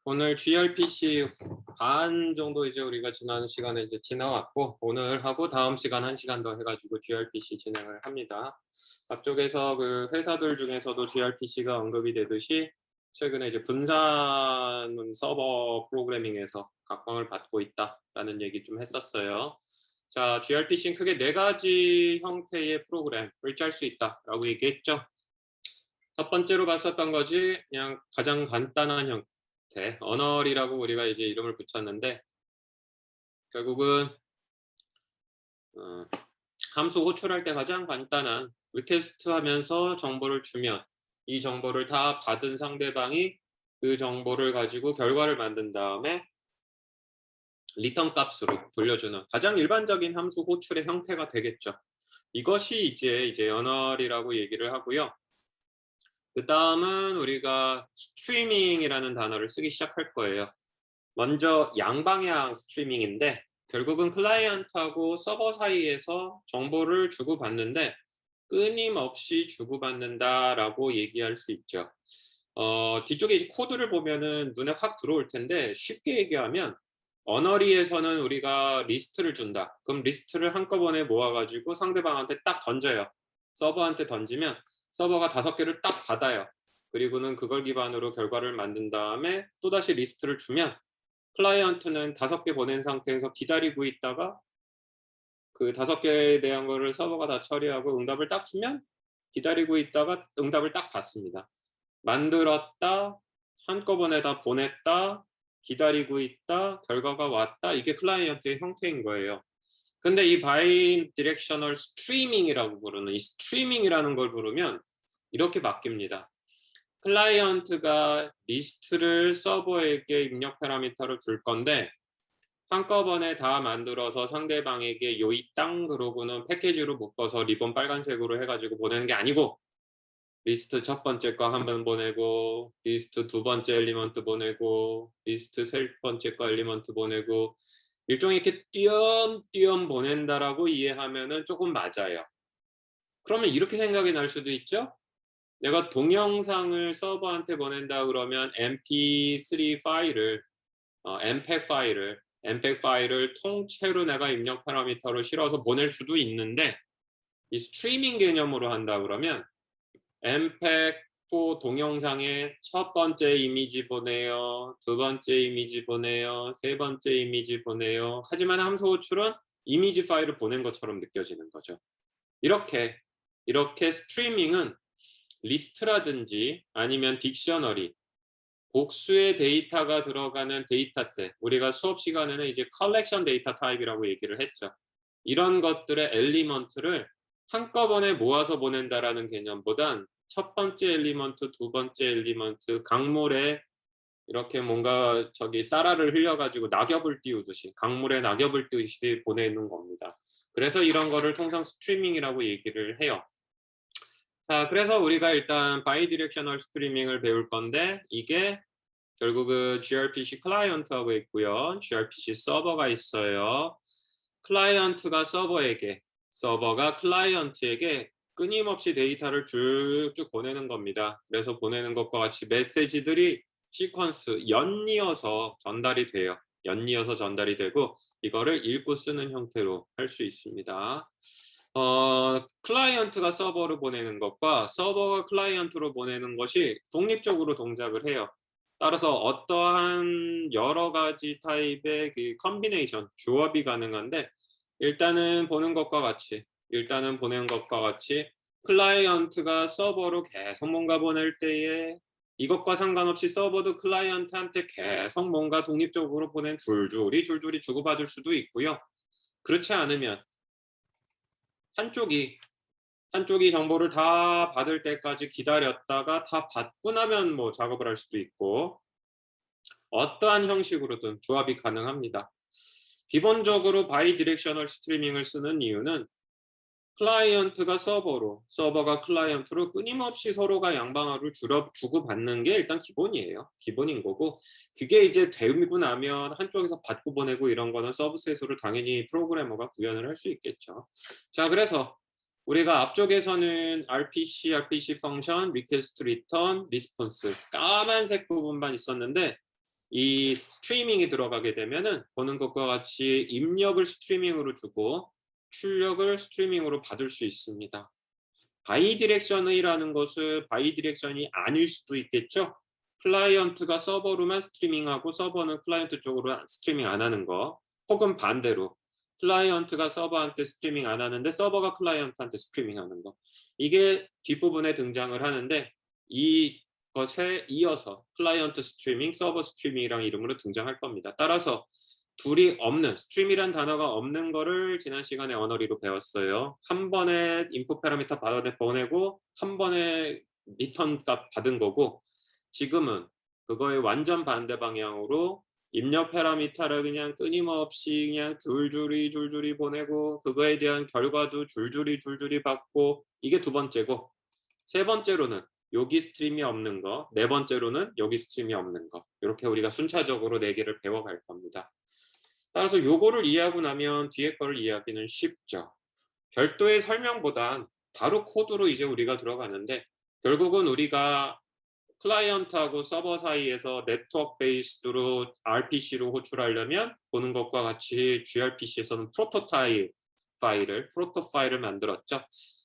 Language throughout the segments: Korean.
오늘 gRPC 반 정도 이제 우리가 지난 시간에 이제 지나왔고, 오늘 하고 다음 시간 1시간 더 해가지고 gRPC 진행을 합니다. 앞쪽에서 그 회사들 중에서도 gRPC가 언급이 되듯이 최근에 이제 분산 서버 프로그래밍에서 각광을 받고 있다라는 얘기 좀 했었어요. 자, gRPC는 크게 4가지 형태의 프로그램을 짤 수 있다라고 얘기했죠. 첫 번째로 봤었던 것이 그냥 가장 간단한 형태, 언어리라고 우리가 이제 이름을 붙였는데, 결국은 함수 호출할 때 가장 간단한 리퀘스트 하면서 정보를 주면 이 정보를 다 받은 상대방이 그 정보를 가지고 결과를 만든 다음에 리턴 값으로 돌려주는 가장 일반적인 함수 호출의 형태가 되겠죠. 이것이 이제 언어리라고 얘기를 하고요. 그 다음은 우리가 스트리밍이라는 단어를 쓰기 시작할 거예요. 먼저 양방향 스트리밍인데, 결국은 클라이언트하고 서버 사이에서 정보를 주고받는데 끊임없이 주고받는다라고 얘기할 수 있죠. 뒤쪽에 이제 코드를 보면은 눈에 확 들어올 텐데, 쉽게 얘기하면 언어리에서는 우리가 리스트를 준다. 그럼 리스트를 한꺼번에 모아가지고 상대방한테 딱 던져요. 서버한테 던지면 서버가 5개를 딱 받아요. 그리고는 그걸 기반으로 결과를 만든 다음에 또다시 리스트를 주면 클라이언트는 5개 보낸 상태에서 기다리고 있다가 그 5개에 대한 거를 서버가 다 처리하고 응답을 딱 주면 기다리고 있다가 응답을 딱 받습니다. 만들었다, 한꺼번에 다 보냈다, 기다리고 있다, 결과가 왔다. 이게 클라이언트의 형태인 거예요. 근데 이 바이 디렉셔널 스트리밍이라고 부르는 이 스트리밍이라는 걸 부르면 이렇게 바뀝니다. 클라이언트가 리스트를 서버에게 입력 파라미터를 줄 건데 한꺼번에 다 만들어서 상대방에게 요이 땅 그러고는 패키지로 묶어서 리본 빨간색으로 해가지고 보내는 게 아니고, 리스트 첫 번째 거 한 번 보내고, 리스트 두 번째 엘리먼트 보내고, 리스트 세 번째 거 엘리먼트 보내고, 일종의 이렇게 띄엄띄엄 보낸다라고 이해하면은 조금 맞아요. 그러면 이렇게 생각이 날 수도 있죠. 내가 동영상을 서버한테 보낸다 그러면 mp3 파일을 mpeg 파일을 통째로 내가 입력 파라미터로 실어서 보낼 수도 있는데, 이 스트리밍 개념으로 한다 그러면 mpeg4 동영상에 첫 번째 이미지 보내요, 두 번째 이미지 보내요, 세 번째 이미지 보내요. 하지만 함수 호출은 이미지 파일을 보낸 것처럼 느껴지는 거죠. 이렇게 스트리밍은 리스트라든지 아니면 딕셔너리, 복수의 데이터가 들어가는 데이터셋, 우리가 수업 시간에는 이제 컬렉션 데이터 타입이라고 얘기를 했죠. 이런 것들의 엘리먼트를 한꺼번에 모아서 보낸다라는 개념보단 첫 번째 엘리먼트, 두 번째 엘리먼트, 강물에 이렇게 뭔가 쌀알을 흘려가지고 낙엽을 띄우듯이, 강물에 낙엽을 띄우듯이 보내는 겁니다. 그래서 이런 거를 통상 스트리밍이라고 얘기를 해요. 자, 그래서 우리가 일단 바이디렉셔널 스트리밍을 배울 건데, 이게 결국은 gRPC 클라이언트하고 있고요. gRPC 서버가 있어요. 클라이언트가 서버에게, 서버가 클라이언트에게 끊임없이 데이터를 쭉쭉 보내는 겁니다. 그래서 보내는 것과 같이 메시지들이 시퀀스, 연이어서 전달이 돼요. 연이어서 전달이 되고 이거를 읽고 쓰는 형태로 할 수 있습니다. 클라이언트가 서버로 보내는 것과 서버가 클라이언트로 보내는 것이 독립적으로 동작을 해요. 따라서 어떠한 여러 가지 타입의 그 컨비네이션, 조합이 가능한데, 일단은 보내는 것과 같이 클라이언트가 서버로 계속 뭔가 보낼 때에 이것과 상관없이 서버도 클라이언트한테 계속 뭔가 독립적으로 보낸 줄줄이 주고받을 수도 있고요. 그렇지 않으면 한쪽이 정보를 다 받을 때까지 기다렸다가 다 받고 나면 뭐 작업을 할 수도 있고, 어떠한 형식으로든 조합이 가능합니다. 기본적으로 바이디렉셔널 스트리밍을 쓰는 이유는 클라이언트가 서버로, 서버가 클라이언트로 끊임없이 서로가 양방향으로 주고받는 게 일단 기본이에요. 기본인 거고, 그게 이제 되고 나면 한쪽에서 받고 보내고 이런 거는 서브셋으로 당연히 프로그래머가 구현을 할 수 있겠죠. 자, 그래서 우리가 앞쪽에서는 RPC 펑션, 리퀘스트 리턴, 리스폰스 까만색 부분만 있었는데, 이 스트리밍이 들어가게 되면은 보는 것과 같이 입력을 스트리밍으로 주고 출력을 스트리밍으로 받을 수 있습니다. 바이디렉셔널이라는 것은 바이디렉션이 아닐 수도 있겠죠. 클라이언트가 서버로만 스트리밍하고 서버는 클라이언트 쪽으로 스트리밍 안 하는 거, 혹은 반대로 클라이언트가 서버한테 스트리밍 안 하는데 서버가 클라이언트한테 스트리밍 하는 거. 이게 뒷부분에 등장을 하는데 이것에 이어서 클라이언트 스트리밍, 서버 스트리밍이라는 이름으로 등장할 겁니다. 따라서 둘이 없는, 스트림이란 단어가 없는 거를 지난 시간에 언어리로 배웠어요. 한 번에 인풋 파라미터 보내고 한 번에 리턴 값 받은 거고, 지금은 그거의 완전 반대 방향으로 입력 파라미터를 그냥 끊임없이 그냥 줄줄이 보내고 그거에 대한 결과도 줄줄이 받고, 이게 두 번째고, 세 번째로는 여기 스트림이 없는 거, 네 번째로는 여기 스트림이 없는 거, 이렇게 우리가 순차적으로 네 개를 배워갈 겁니다. 따라서 요거를 이해하고 나면 뒤에 거를 이해하기는 쉽죠. 별도의 설명보단 바로 코드로 이제 우리가 들어가는데, 결국은 우리가 클라이언트하고 서버 사이에서 네트워크 베이스로 RPC로 호출하려면 보는 것과 같이 gRPC에서는 프로토 파일을 만들었죠.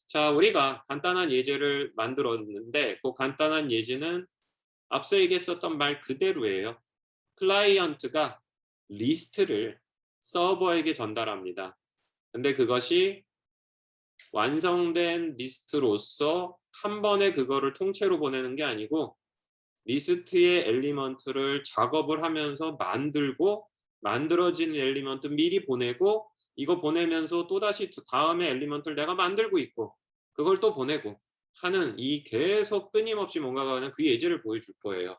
자, 우리가 간단한 예제를 만들었는데 그 간단한 예제는 앞서 얘기했었던 말 그대로예요. 클라이언트가 리스트를 서버에게 전달합니다. 근데 그것이 완성된 리스트로서 한 번에 그거를 통째로 보내는 게 아니고 리스트의 엘리먼트를 작업을 하면서 만들고, 만들어진 엘리먼트 미리 보내고, 이거 보내면서 또다시 다음에 엘리먼트를 내가 만들고 있고 그걸 또 보내고 하는 이 계속 끊임없이 뭔가가 하는 그 예제를 보여줄 거예요.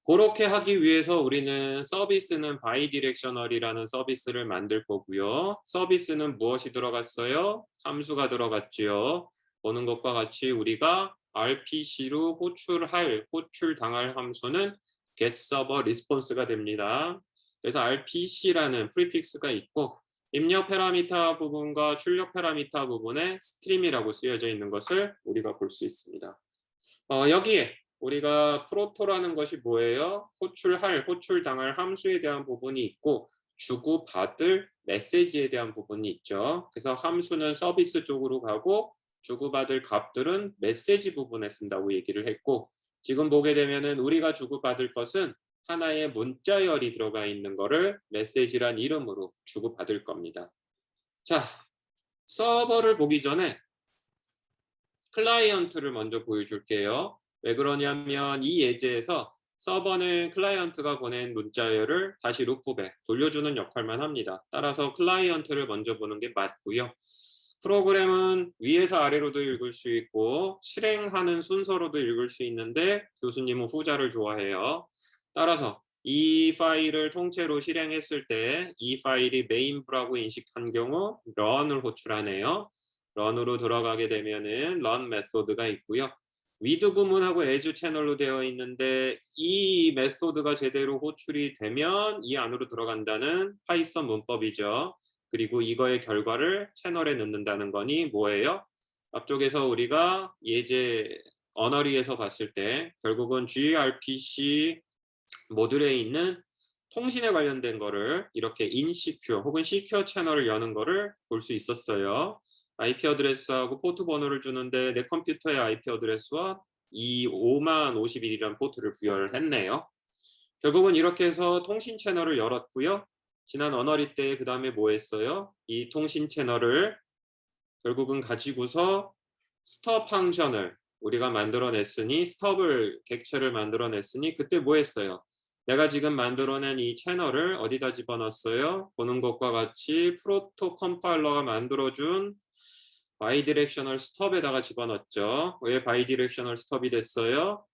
그렇게 하기 위해서 우리는 서비스는 바이디렉셔널이라는 서비스를 만들 거고요. 서비스는 무엇이 들어갔어요? 함수가 들어갔지요. 보는 것과 같이 우리가 RPC로 호출당할 함수는 getServerResponse가 됩니다. 그래서 RPC라는 프리픽스가 있고 입력 파라미터 부분과 출력 파라미터 부분에 스트림이라고 쓰여져 있는 것을 우리가 볼 수 있습니다. 여기에 우리가 프로토라는 것이 뭐예요? 호출당할 함수에 대한 부분이 있고 주고받을 메시지에 대한 부분이 있죠. 그래서 함수는 서비스 쪽으로 가고 주고받을 값들은 메시지 부분에 쓴다고 얘기를 했고, 지금 보게 되면은 우리가 주고받을 것은 하나의 문자열이 들어가 있는 거를 메시지란 이름으로 주고받을 겁니다. 자, 서버를 보기 전에 클라이언트를 먼저 보여줄게요. 왜 그러냐면 이 예제에서 서버는 클라이언트가 보낸 문자열을 다시 루프백 돌려주는 역할만 합니다. 따라서 클라이언트를 먼저 보는 게 맞고요. 프로그램은 위에서 아래로도 읽을 수 있고 실행하는 순서로도 읽을 수 있는데 교수님은 후자를 좋아해요. 따라서 이 파일을 통째로 실행했을 때 이 파일이 메인부라고 인식한 경우 run을 호출하네요. run으로 들어가게 되면은 run 메소드가 있고요. with 구문하고 as 채널로 되어 있는데 이 메소드가 제대로 호출이 되면 이 안으로 들어간다는 파이썬 문법이죠. 그리고 이거의 결과를 채널에 넣는다는 거니 뭐예요? 앞쪽에서 우리가 예제 언어리에서 봤을 때 결국은 gRPC 모듈에 있는 통신에 관련된 거를 이렇게 인시큐어 혹은 시큐어 채널을 여는 거를 볼 수 있었어요. IP 어드레스하고 포트 번호를 주는데 내 컴퓨터의 IP 어드레스와 이 5051이라는 포트를 부여를 했네요. 결국은 이렇게 해서 통신 채널을 열었고요. 지난 언어리 때 그 다음에 뭐 했어요? 이 통신 채널을 결국은 가지고서 스톱 펑션을 우리가 만들어냈으니, 스톱을 객체를 만들어냈으니 그때 뭐 했어요? 내가 지금 만들어낸 이 채널을 어디다 집어넣었어요? 보는 것과 같이 프로토 컴파일러가 만들어준 바이디렉셔널 스톱에다가 집어넣었죠. 왜 바이디렉셔널 스톱이 됐어요?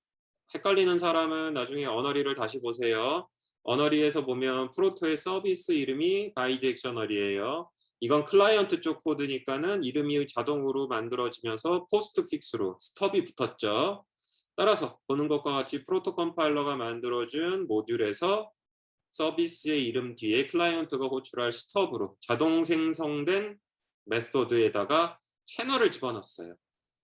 헷갈리는 사람은 나중에 언어리를 다시 보세요. 언어리에서 보면 프로토의 서비스 이름이 바이디렉셔널이에요. 이건 클라이언트 쪽 코드니까는 이름이 자동으로 만들어지면서 포스트픽스로 스톱이 붙었죠. 따라서 보는 것과 같이 프로토 컴파일러가 만들어준 모듈에서 서비스의 이름 뒤에 클라이언트가 호출할 스톱으로 자동 생성된 메소드에다가 채널을 집어넣었어요.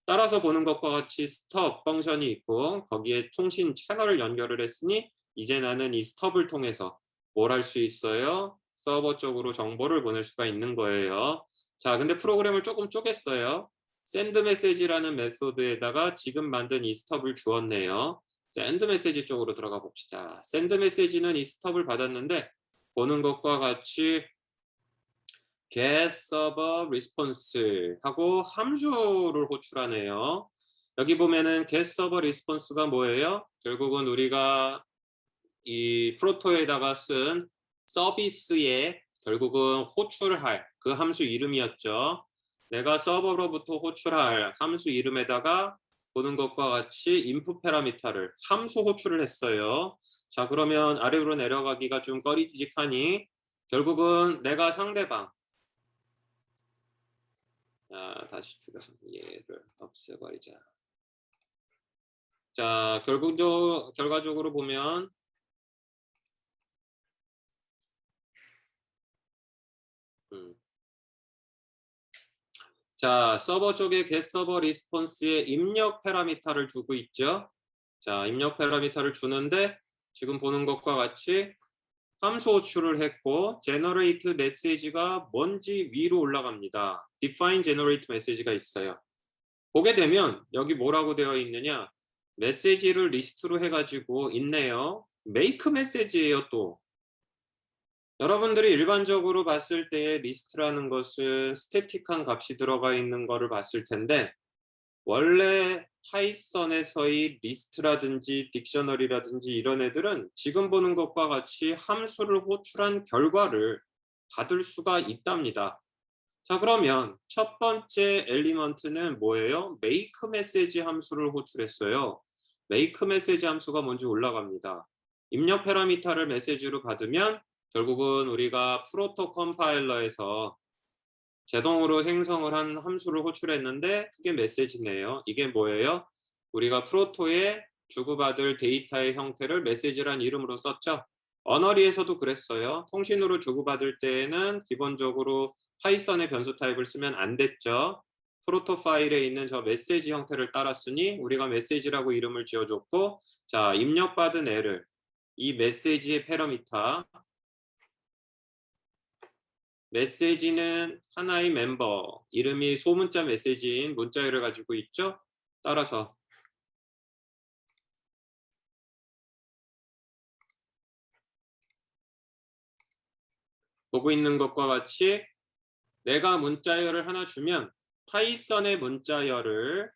따라서 보는 것과 같이 스톱 펑션이 있고 거기에 통신 채널을 연결을 했으니 이제 나는 이 스톱을 통해서 뭘 할 수 있어요? 서버 쪽으로 정보를 보낼 수가 있는 거예요. 자, 근데 프로그램을 조금 쪼갰어요. send message라는 메소드에다가 지금 만든 이 스톱을 주었네요. send message 쪽으로 들어가 봅시다. send message는 이 스톱을 받았는데 보는 것과 같이 get server response 하고 함수를 호출하네요. 여기 보면은 get server response가 뭐예요? 결국은 우리가 이 프로토에다가 쓴 서비스에 결국은 호출할 그 함수 이름이었죠. 내가 서버로부터 호출할 함수 이름에다가 보는 것과 같이 input 파라미터를 함수 호출을 했어요. 자, 그러면 아래로 내려가기가 좀 꺼리직하니 결국은 내가 상대방, 자, 다시 줄여서 얘를 없애버리자. 자, 결과적으로 보면 자, 서버 쪽에 get server response에 입력 파라미터를 주고 있죠. 자, 입력 파라미터를 주는데 지금 보는 것과 같이 함수 호출을 했고 generate message가 뭔지 위로 올라갑니다. define generate message가 있어요. 보게 되면 여기 뭐라고 되어 있느냐, 메시지를 리스트로 해가지고 있네요. make message예요. 또 여러분들이 일반적으로 봤을 때 리스트라는 것은 스태틱한 값이 들어가 있는 거를 봤을 텐데 원래 파이썬에서의 리스트라든지 딕셔너리라든지 이런 애들은 지금 보는 것과 같이 함수를 호출한 결과를 받을 수가 있답니다. 자, 그러면 첫 번째 엘리먼트는 뭐예요? make message 함수를 호출했어요. make message 함수가 먼저 올라갑니다. 입력 파라미터를 메시지로 받으면 결국은 우리가 프로토 컴파일러에서 자동으로 생성을 한 함수를 호출했는데 그게 메시지네요. 이게 뭐예요? 우리가 프로토에 주고받을 데이터의 형태를 메시지란 이름으로 썼죠. 언어리에서도 그랬어요. 통신으로 주고받을 때에는 기본적으로 파이썬의 변수 타입을 쓰면 안 됐죠. 프로토 파일에 있는 저 메시지 형태를 따랐으니 우리가 메시지라고 이름을 지어줬고, 자, 입력받은 애를 이 메시지의 패러미터, 메시지는 하나의 멤버, 이름이 소문자 메시지인 문자열을 가지고 있죠. 따라서 보고 있는 것과 같이 내가 문자열을 하나 주면 파이썬의 문자열을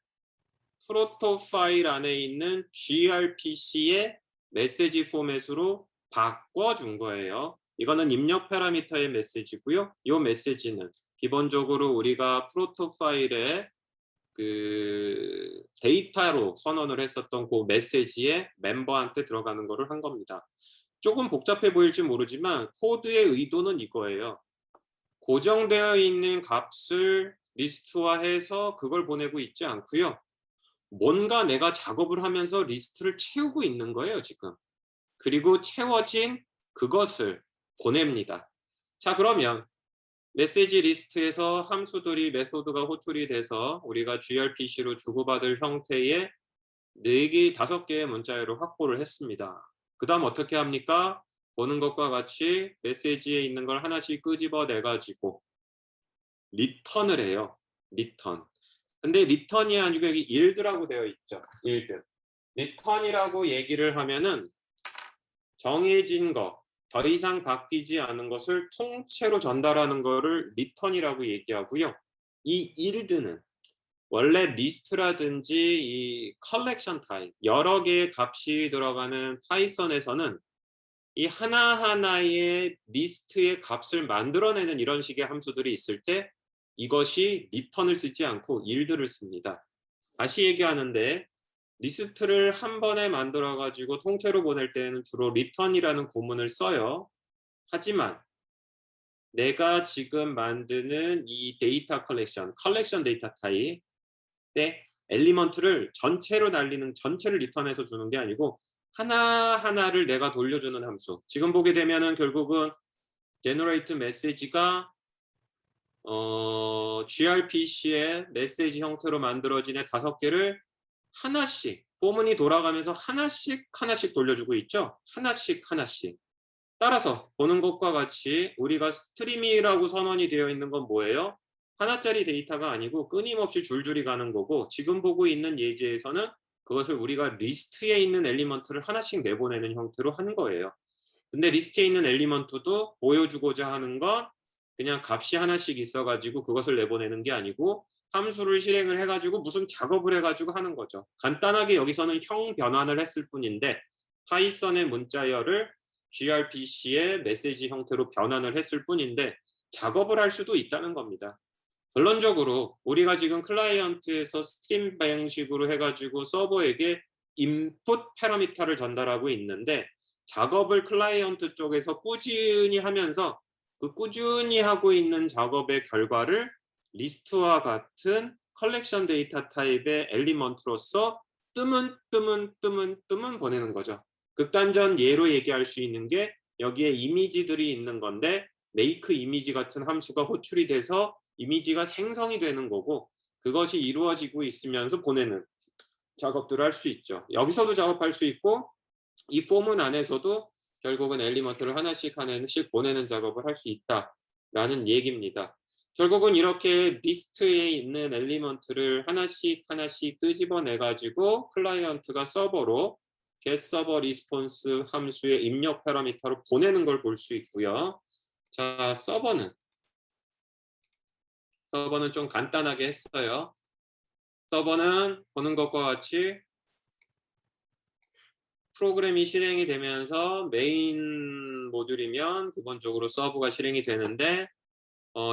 프로토 파일 안에 있는 gRPC의 메시지 포맷으로 바꿔준 거예요. 이거는 입력 파라미터의 메시지고요. 이 메시지는 기본적으로 우리가 프로토 파일에 그 데이터로 선언을 했었던 그 메시지에 멤버한테 들어가는 거를 한 겁니다. 조금 복잡해 보일지 모르지만 코드의 의도는 이거예요. 고정되어 있는 값을 리스트화해서 그걸 보내고 있지 않고요. 뭔가 내가 작업을 하면서 리스트를 채우고 있는 거예요, 지금. 그리고 채워진 그것을 보냅니다. 자, 그러면 메시지 리스트에서 함수들이 메소드가 호출이 돼서 우리가 gRPC로 주고받을 형태의 4개, 5개의 문자열을 확보를 했습니다. 그 다음 어떻게 합니까? 보는 것과 같이 메시지에 있는 걸 하나씩 끄집어내 가지고 리턴을 해요. 리턴. 근데 리턴이 아니고 여기 yield라고 되어 있죠. yield. 리턴이라고 얘기를 하면은 정해진 거, 더 이상 바뀌지 않은 것을 통째로 전달하는 거를 리턴이라고 얘기하고요. 이 yield는 원래 리스트라든지 이 컬렉션 타입, 여러 개의 값이 들어가는 파이썬에서는 이 하나하나의 리스트의 값을 만들어내는 이런 식의 함수들이 있을 때 이것이 리턴을 쓰지 않고 yield를 씁니다. 다시 얘기하는데 리스트를 한 번에 만들어 가지고 통째로 보낼 때는 주로 return이라는 구문을 써요. 하지만 내가 지금 만드는 이 데이터 컬렉션 데이터 타입의 엘리먼트를 전체로 날리는, 전체를 리턴해서 주는 게 아니고 하나하나를 내가 돌려주는 함수. 지금 보게 되면은 결국은 generate message가 gRPC의 메시지 형태로 만들어진 애 5개를 하나씩 포문이 돌아가면서 하나씩 하나씩 돌려주고 있죠. 하나씩 하나씩. 따라서 보는 것과 같이 우리가 스트림이라고 선언이 되어 있는 건 뭐예요? 하나짜리 데이터가 아니고 끊임없이 줄줄이 가는 거고, 지금 보고 있는 예제에서는 그것을 우리가 리스트에 있는 엘리먼트를 하나씩 내보내는 형태로 한 거예요. 근데 리스트에 있는 엘리먼트도 보여주고자 하는 건 그냥 값이 하나씩 있어가지고 그것을 내보내는 게 아니고 함수를 실행을 해가지고 무슨 작업을 해가지고 하는 거죠. 간단하게 여기서는 형 변환을 했을 뿐인데 파이썬의 문자열을 gRPC의 메시지 형태로 변환을 했을 뿐인데 작업을 할 수도 있다는 겁니다. 결론적으로 우리가 지금 클라이언트에서 스트림 방식으로 해가지고 서버에게 인풋 파라미터를 전달하고 있는데, 작업을 클라이언트 쪽에서 꾸준히 하면서 그 꾸준히 하고 있는 작업의 결과를 리스트와 같은 컬렉션 데이터 타입의 엘리먼트로서 뜨문 보내는 거죠. 극단전 예로 얘기할 수 있는 게 여기에 이미지들이 있는 건데 make 이미지 같은 함수가 호출이 돼서 이미지가 생성이 되는 거고, 그것이 이루어지고 있으면서 보내는 작업들을 할 수 있죠. 여기서도 작업할 수 있고 이 포문 안에서도 결국은 엘리먼트를 하나씩 보내는 작업을 할 수 있다라는 얘기입니다. 결국은 이렇게 리스트에 있는 엘리먼트를 하나씩 끄집어내 가지고 클라이언트가 서버로 getServerResponse 함수의 입력 파라미터로 보내는 걸 볼 수 있고요. 자, 서버는 좀 간단하게 했어요. 서버는 보는 것과 같이 프로그램이 실행이 되면서 메인 모듈이면 기본적으로 서버가 실행이 되는데,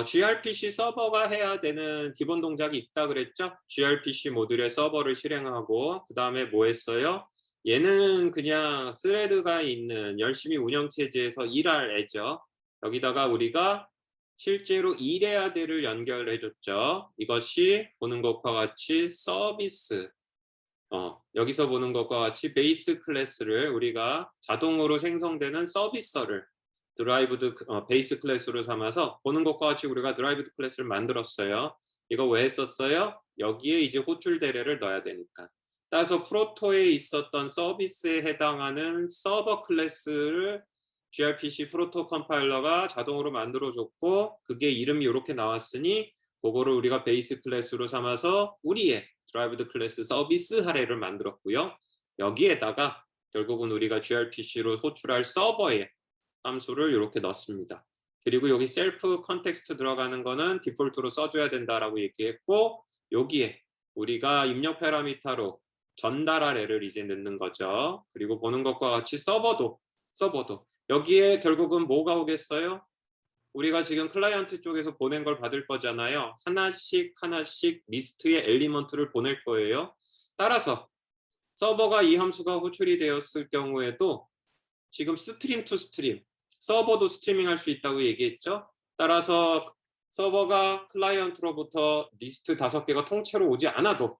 gRPC 서버가 해야 되는 기본 동작이 있다 그랬죠? gRPC 모듈에 서버를 실행하고 그 다음에 뭐 했어요? 얘는 그냥 스레드가 있는 열심히 운영체제에서 일할 애죠. 여기다가 우리가 실제로 일해야 될을 연결해 줬죠. 이것이 보는 것과 같이 서비스, 여기서 보는 것과 같이 베이스 클래스를 우리가 자동으로 생성되는 서비스를 드라이브드 베이스 클래스로 삼아서 보는 것과 같이 우리가 드라이브드 클래스를 만들었어요. 이거 왜 했었어요? 여기에 이제 호출 대례를 넣어야 되니까. 따라서 프로토에 있었던 서비스에 해당하는 서버 클래스를 gRPC 프로토 컴파일러가 자동으로 만들어줬고, 그게 이름이 이렇게 나왔으니 그거를 우리가 베이스 클래스로 삼아서 우리의 드라이브드 클래스 서비스 하레를 만들었고요. 여기에다가 결국은 우리가 gRPC로 호출할 서버에 함수를 이렇게 넣습니다. 그리고 여기 셀프 컨텍스트 들어가는 거는 디폴트로 써줘야 된다라고 얘기했고, 여기에 우리가 입력 파라미터로 전달할 애를 이제 넣는 거죠. 그리고 보는 것과 같이 서버도 여기에 결국은 뭐가 오겠어요? 우리가 지금 클라이언트 쪽에서 보낸 걸 받을 거잖아요. 하나씩 리스트의 엘리먼트를 보낼 거예요. 따라서 서버가 이 함수가 호출이 되었을 경우에도 지금 스트림 투 스트림, 서버도 스트리밍 할 수 있다고 얘기했죠. 따라서 서버가 클라이언트로부터 리스트 5개가 통째로 오지 않아도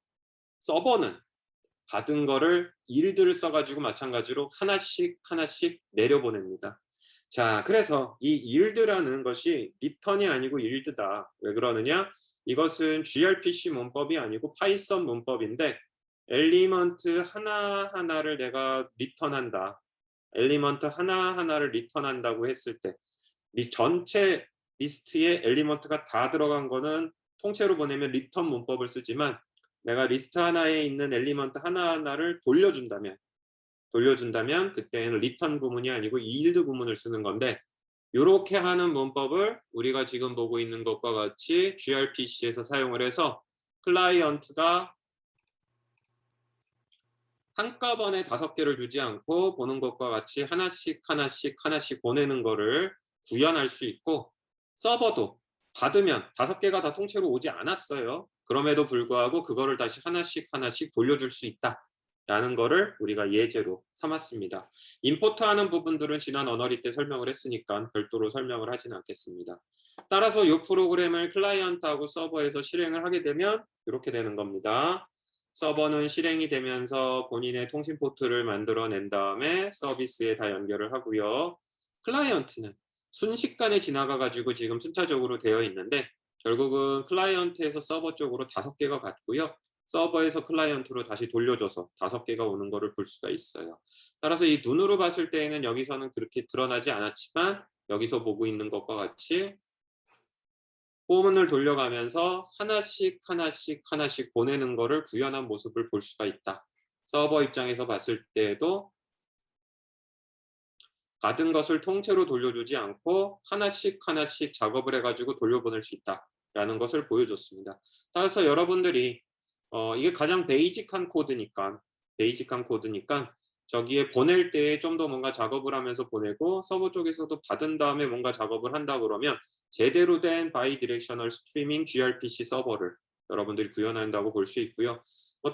서버는 받은 거를 일들을 써가지고 마찬가지로 하나씩 내려보냅니다. 자, 그래서 이 yield라는 것이 리턴이 아니고 yield다. 왜 그러느냐? 이것은 gRPC 문법이 아니고 파이썬 문법인데 엘리먼트 하나하나를 내가 리턴한다. 엘리먼트 하나하나를 리턴한다고 했을 때 이 전체 리스트에 엘리먼트가 다 들어간 거는 통째로 보내면 리턴 문법을 쓰지만, 내가 리스트 하나에 있는 엘리먼트 하나하나를 돌려준다면 그때는 리턴 구문이 아니고 yield 구문을 쓰는 건데, 이렇게 하는 문법을 우리가 지금 보고 있는 것과 같이 gRPC에서 사용을 해서 클라이언트가 한꺼번에 5개를 주지 않고 보는 것과 같이 하나씩 보내는 거를 구현할 수 있고, 서버도 받으면 5개가 다 통째로 오지 않았어요. 그럼에도 불구하고 그거를 다시 하나씩 돌려줄 수 있다라는 거를 우리가 예제로 삼았습니다. 임포트하는 부분들은 지난 언어리 때 설명을 했으니까 별도로 설명을 하진 않겠습니다. 따라서 이 프로그램을 클라이언트하고 서버에서 실행을 하게 되면 이렇게 되는 겁니다. 서버는 실행이 되면서 본인의 통신 포트를 만들어낸 다음에 서비스에 다 연결을 하고요. 클라이언트는 순식간에 지나가가지고 지금 순차적으로 되어 있는데 결국은 클라이언트에서 서버 쪽으로 5개가 갔고요. 서버에서 클라이언트로 다시 돌려줘서 5개가 오는 거를 볼 수가 있어요. 따라서 이 눈으로 봤을 때에는 여기서는 그렇게 드러나지 않았지만 여기서 보고 있는 것과 같이 포문을 돌려가면서 하나씩 하나씩 하나씩 보내는 거를 구현한 모습을 볼 수가 있다. 서버 입장에서 봤을 때에도 받은 것을 통째로 돌려주지 않고 하나씩 하나씩 작업을 해가지고 돌려보낼 수 있다라는 것을 보여줬습니다. 따라서 여러분들이 이게 가장 베이직한 코드니까 저기에 보낼 때 좀 더 뭔가 작업을 하면서 보내고 서버 쪽에서도 받은 다음에 뭔가 작업을 한다 그러면 제대로 된 바이디렉셔널 스트리밍 gRPC 서버를 여러분들이 구현한다고 볼 수 있고요.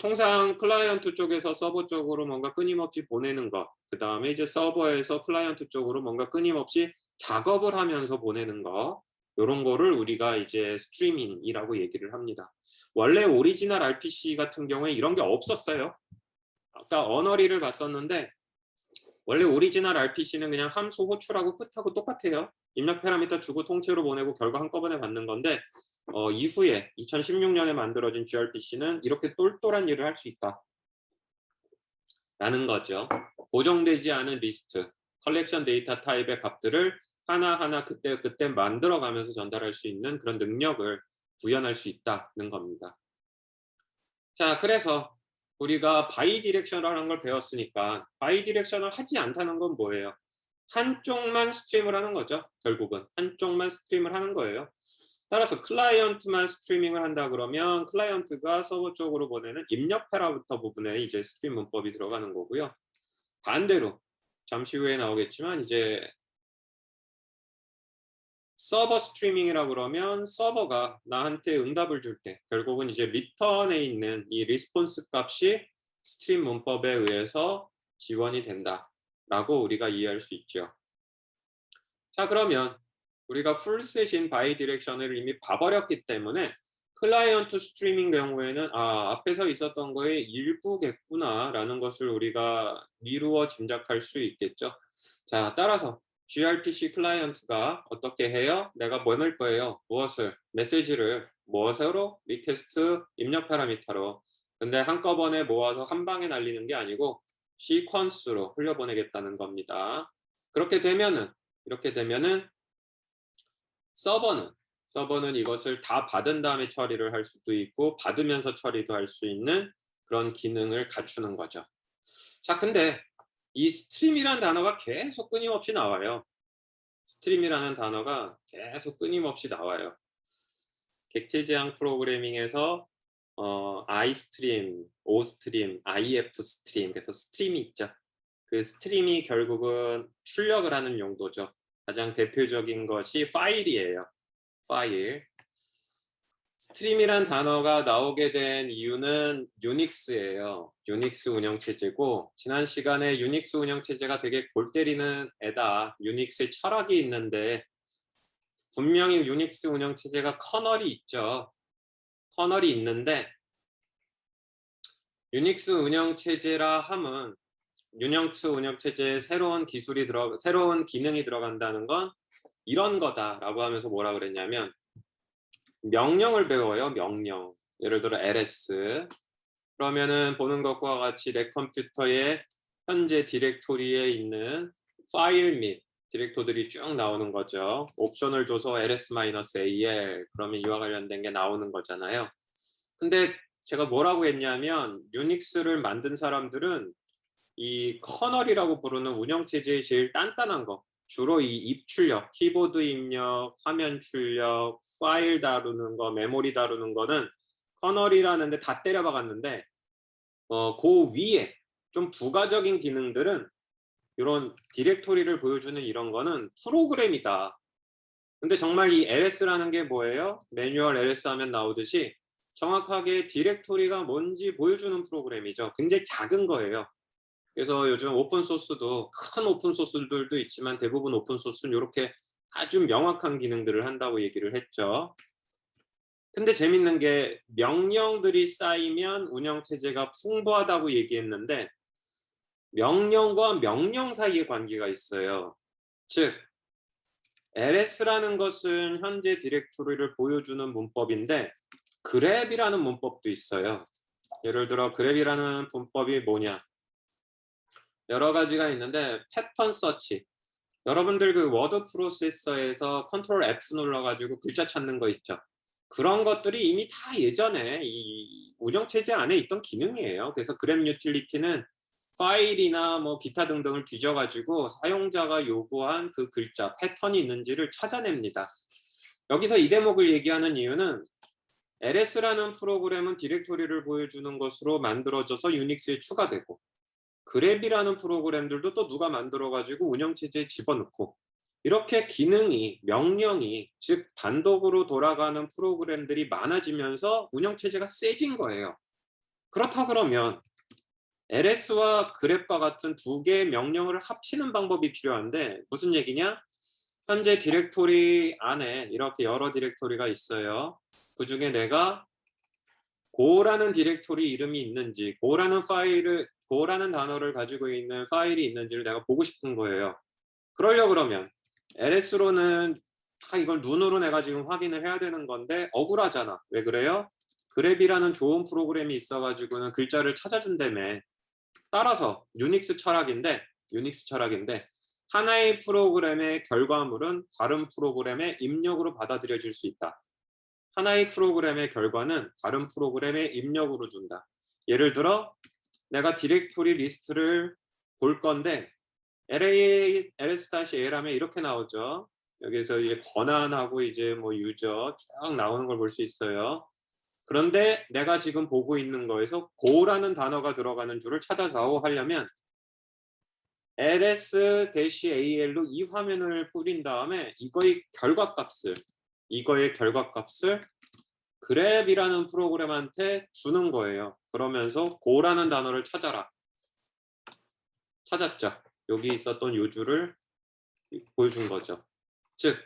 통상 클라이언트 쪽에서 서버 쪽으로 뭔가 끊임없이 보내는 것, 그 다음에 이제 서버에서 클라이언트 쪽으로 뭔가 끊임없이 작업을 하면서 보내는 것, 이런 거를 우리가 이제 스트리밍이라고 얘기를 합니다. 원래 오리지널 RPC 같은 경우에 이런 게 없었어요. 아까 언어리를 봤었는데 원래 오리지널 RPC는 그냥 함수 호출하고 끝하고 똑같아요. 입력 파라미터 주고 통째로 보내고 결과 한꺼번에 받는 건데 이후에 2016년에 만들어진 gRPC는 이렇게 똘똘한 일을 할 수 있다 라는 거죠. 고정되지 않은 리스트, 컬렉션 데이터 타입의 값들을 하나하나 그때 만들어가면서 전달할 수 있는 그런 능력을 구현할 수 있다는 겁니다. 자, 그래서 우리가 바이디렉셔널한 걸 배웠으니까 바이디렉셔널 하지 않다는 건 뭐예요? 한쪽만 스트림을 하는 거죠. 결국은 한쪽만 스트림을 하는 거예요. 따라서 클라이언트만 스트리밍을 한다 그러면 클라이언트가 서버 쪽으로 보내는 입력 패라미터 부분에 이제 스트림 문법이 들어가는 거고요. 반대로 잠시 후에 나오겠지만 이제 서버 스트리밍이라고 그러면 서버가 나한테 응답을 줄 때 결국은 이제 리턴에 있는 이 리스폰스 값이 스트림 문법에 의해서 지원이 된다라고 우리가 이해할 수 있죠. 자, 그러면 우리가 풀셋인 바이디렉셔널을 이미 봐버렸기 때문에 클라이언트 스트리밍 경우에는 앞에서 있었던 거의 일부겠구나 라는 것을 우리가 미루어 짐작할 수 있겠죠. 자, 따라서 gRPC 클라이언트가 어떻게 해요? 내가 보낼 거예요. 무엇을? 메시지를 무엇으로? 리퀘스트 입력 파라미터로. 근데 한꺼번에 모아서 한 방에 날리는 게 아니고 시퀀스로 흘려보내겠다는 겁니다. 이렇게 되면은 서버는 이것을 다 받은 다음에 처리를 할 수도 있고 받으면서 처리도 할 수 있는 그런 기능을 갖추는 거죠. 자, 근데 이 스트림이라는 단어가 계속 끊임없이 나와요. 스트림이라는 단어가 계속 끊임없이 나와요. 객체지향 프로그래밍에서 iStream, oStream, ifStream, 그래서 스트림이 있죠. 그 스트림이 결국은 출력을 하는 용도죠. 가장 대표적인 것이 파일이에요. 파일. 스트림이란 단어가 나오게 된 이유는 유닉스예요. 유닉스 운영체제고 지난 시간에 유닉스 운영체제가 되게 골 때리는 애다. 유닉스의 철학이 있는데 분명히 유닉스 운영체제가 커널이 있죠. 커널이 있는데 유닉스 운영체제라 함은 유닉스 운영체제에 새로운 기능이 들어간다는 건 이런 거다라고 하면서 뭐라 그랬냐면 명령을 배워요. 명령. 예를 들어 ls. 그러면은 보는 것과 같이 내 컴퓨터의 현재 디렉토리에 있는 파일 및 디렉토들이 쭉 나오는 거죠. 옵션을 줘서 ls-al 그러면 이와 관련된 게 나오는 거잖아요. 근데 제가 뭐라고 했냐면 유닉스를 만든 사람들은 이 커널이라고 부르는 운영체제의 제일 단단한 거 주로 이 입출력, 키보드 입력, 화면 출력, 파일 다루는 거, 메모리 다루는 거는 커널이라는 데 다 때려 박았는데 그 위에 좀 부가적인 기능들은 이런 디렉토리를 보여주는 이런 거는 프로그램이다. 근데 정말 이 ls라는 게 뭐예요? 매뉴얼 ls 하면 나오듯이 정확하게 디렉토리가 뭔지 보여주는 프로그램이죠. 굉장히 작은 거예요. 그래서 요즘 오픈소스도 큰 오픈소스들도 있지만 대부분 오픈소스는 이렇게 아주 명확한 기능들을 한다고 얘기를 했죠. 근데 재밌는 게 명령들이 쌓이면 운영체제가 풍부하다고 얘기했는데 명령과 명령 사이의 관계가 있어요. 즉 ls라는 것은 현재 디렉토리를 보여주는 문법인데 grab이라는 문법도 있어요. 예를 들어 그랩이라는 분법이 뭐냐? 여러 가지가 있는데 패턴 서치. 여러분들 그 워드 프로세서에서 컨트롤 F 눌러가지고 글자 찾는 거 있죠? 그런 것들이 이미 다 예전에 이 운영체제 안에 있던 기능이에요. 그래서 그랩 유틸리티는 파일이나 뭐 기타 등등을 뒤져가지고 사용자가 요구한 그 글자, 패턴이 있는지를 찾아냅니다. 여기서 이 대목을 얘기하는 이유는 LS라는 프로그램은 디렉토리를 보여주는 것으로 만들어져서 유닉스에 추가되고 그랩이라는 프로그램들도 또 누가 만들어가지고 운영체제에 집어넣고 이렇게 기능이, 명령이, 즉 단독으로 돌아가는 프로그램들이 많아지면서 운영체제가 세진 거예요. 그렇다 그러면 LS와 그랩과 같은 두 개의 명령을 합치는 방법이 필요한데 무슨 얘기냐? 현재 디렉토리 안에 이렇게 여러 디렉토리가 있어요. 그 중에 내가 고라는 디렉토리 이름이 있는지, 고라는 단어를 가지고 있는 파일이 있는지를 내가 보고 싶은 거예요. 그러려고 그러면 LS로는 다 이걸 눈으로 내가 지금 확인을 해야 되는 건데 억울하잖아. 왜 그래요? 그랩이라는 좋은 프로그램이 있어가지고는 글자를 찾아준다며. 따라서 유닉스 철학인데 하나의 프로그램의 결과물은 다른 프로그램의 입력으로 받아들여질 수 있다. 하나의 프로그램의 결과는 다른 프로그램의 입력으로 준다. 예를 들어 내가 디렉토리 리스트를 볼 건데 ls-l 하면 이렇게 나오죠. 여기서 이제 권한하고 이제 뭐 유저 쭉 나오는 걸 볼 수 있어요. 그런데 내가 지금 보고 있는 거에서 고라는 단어가 들어가는 줄을 찾아서 하려면 ls-al로 이 화면을 뿌린 다음에 이거의 결과값을 그랩이라는 프로그램한테 주는 거예요. 그러면서 고라는 단어를 찾아라. 찾았죠. 여기 있었던 요주를 보여준 거죠. 즉,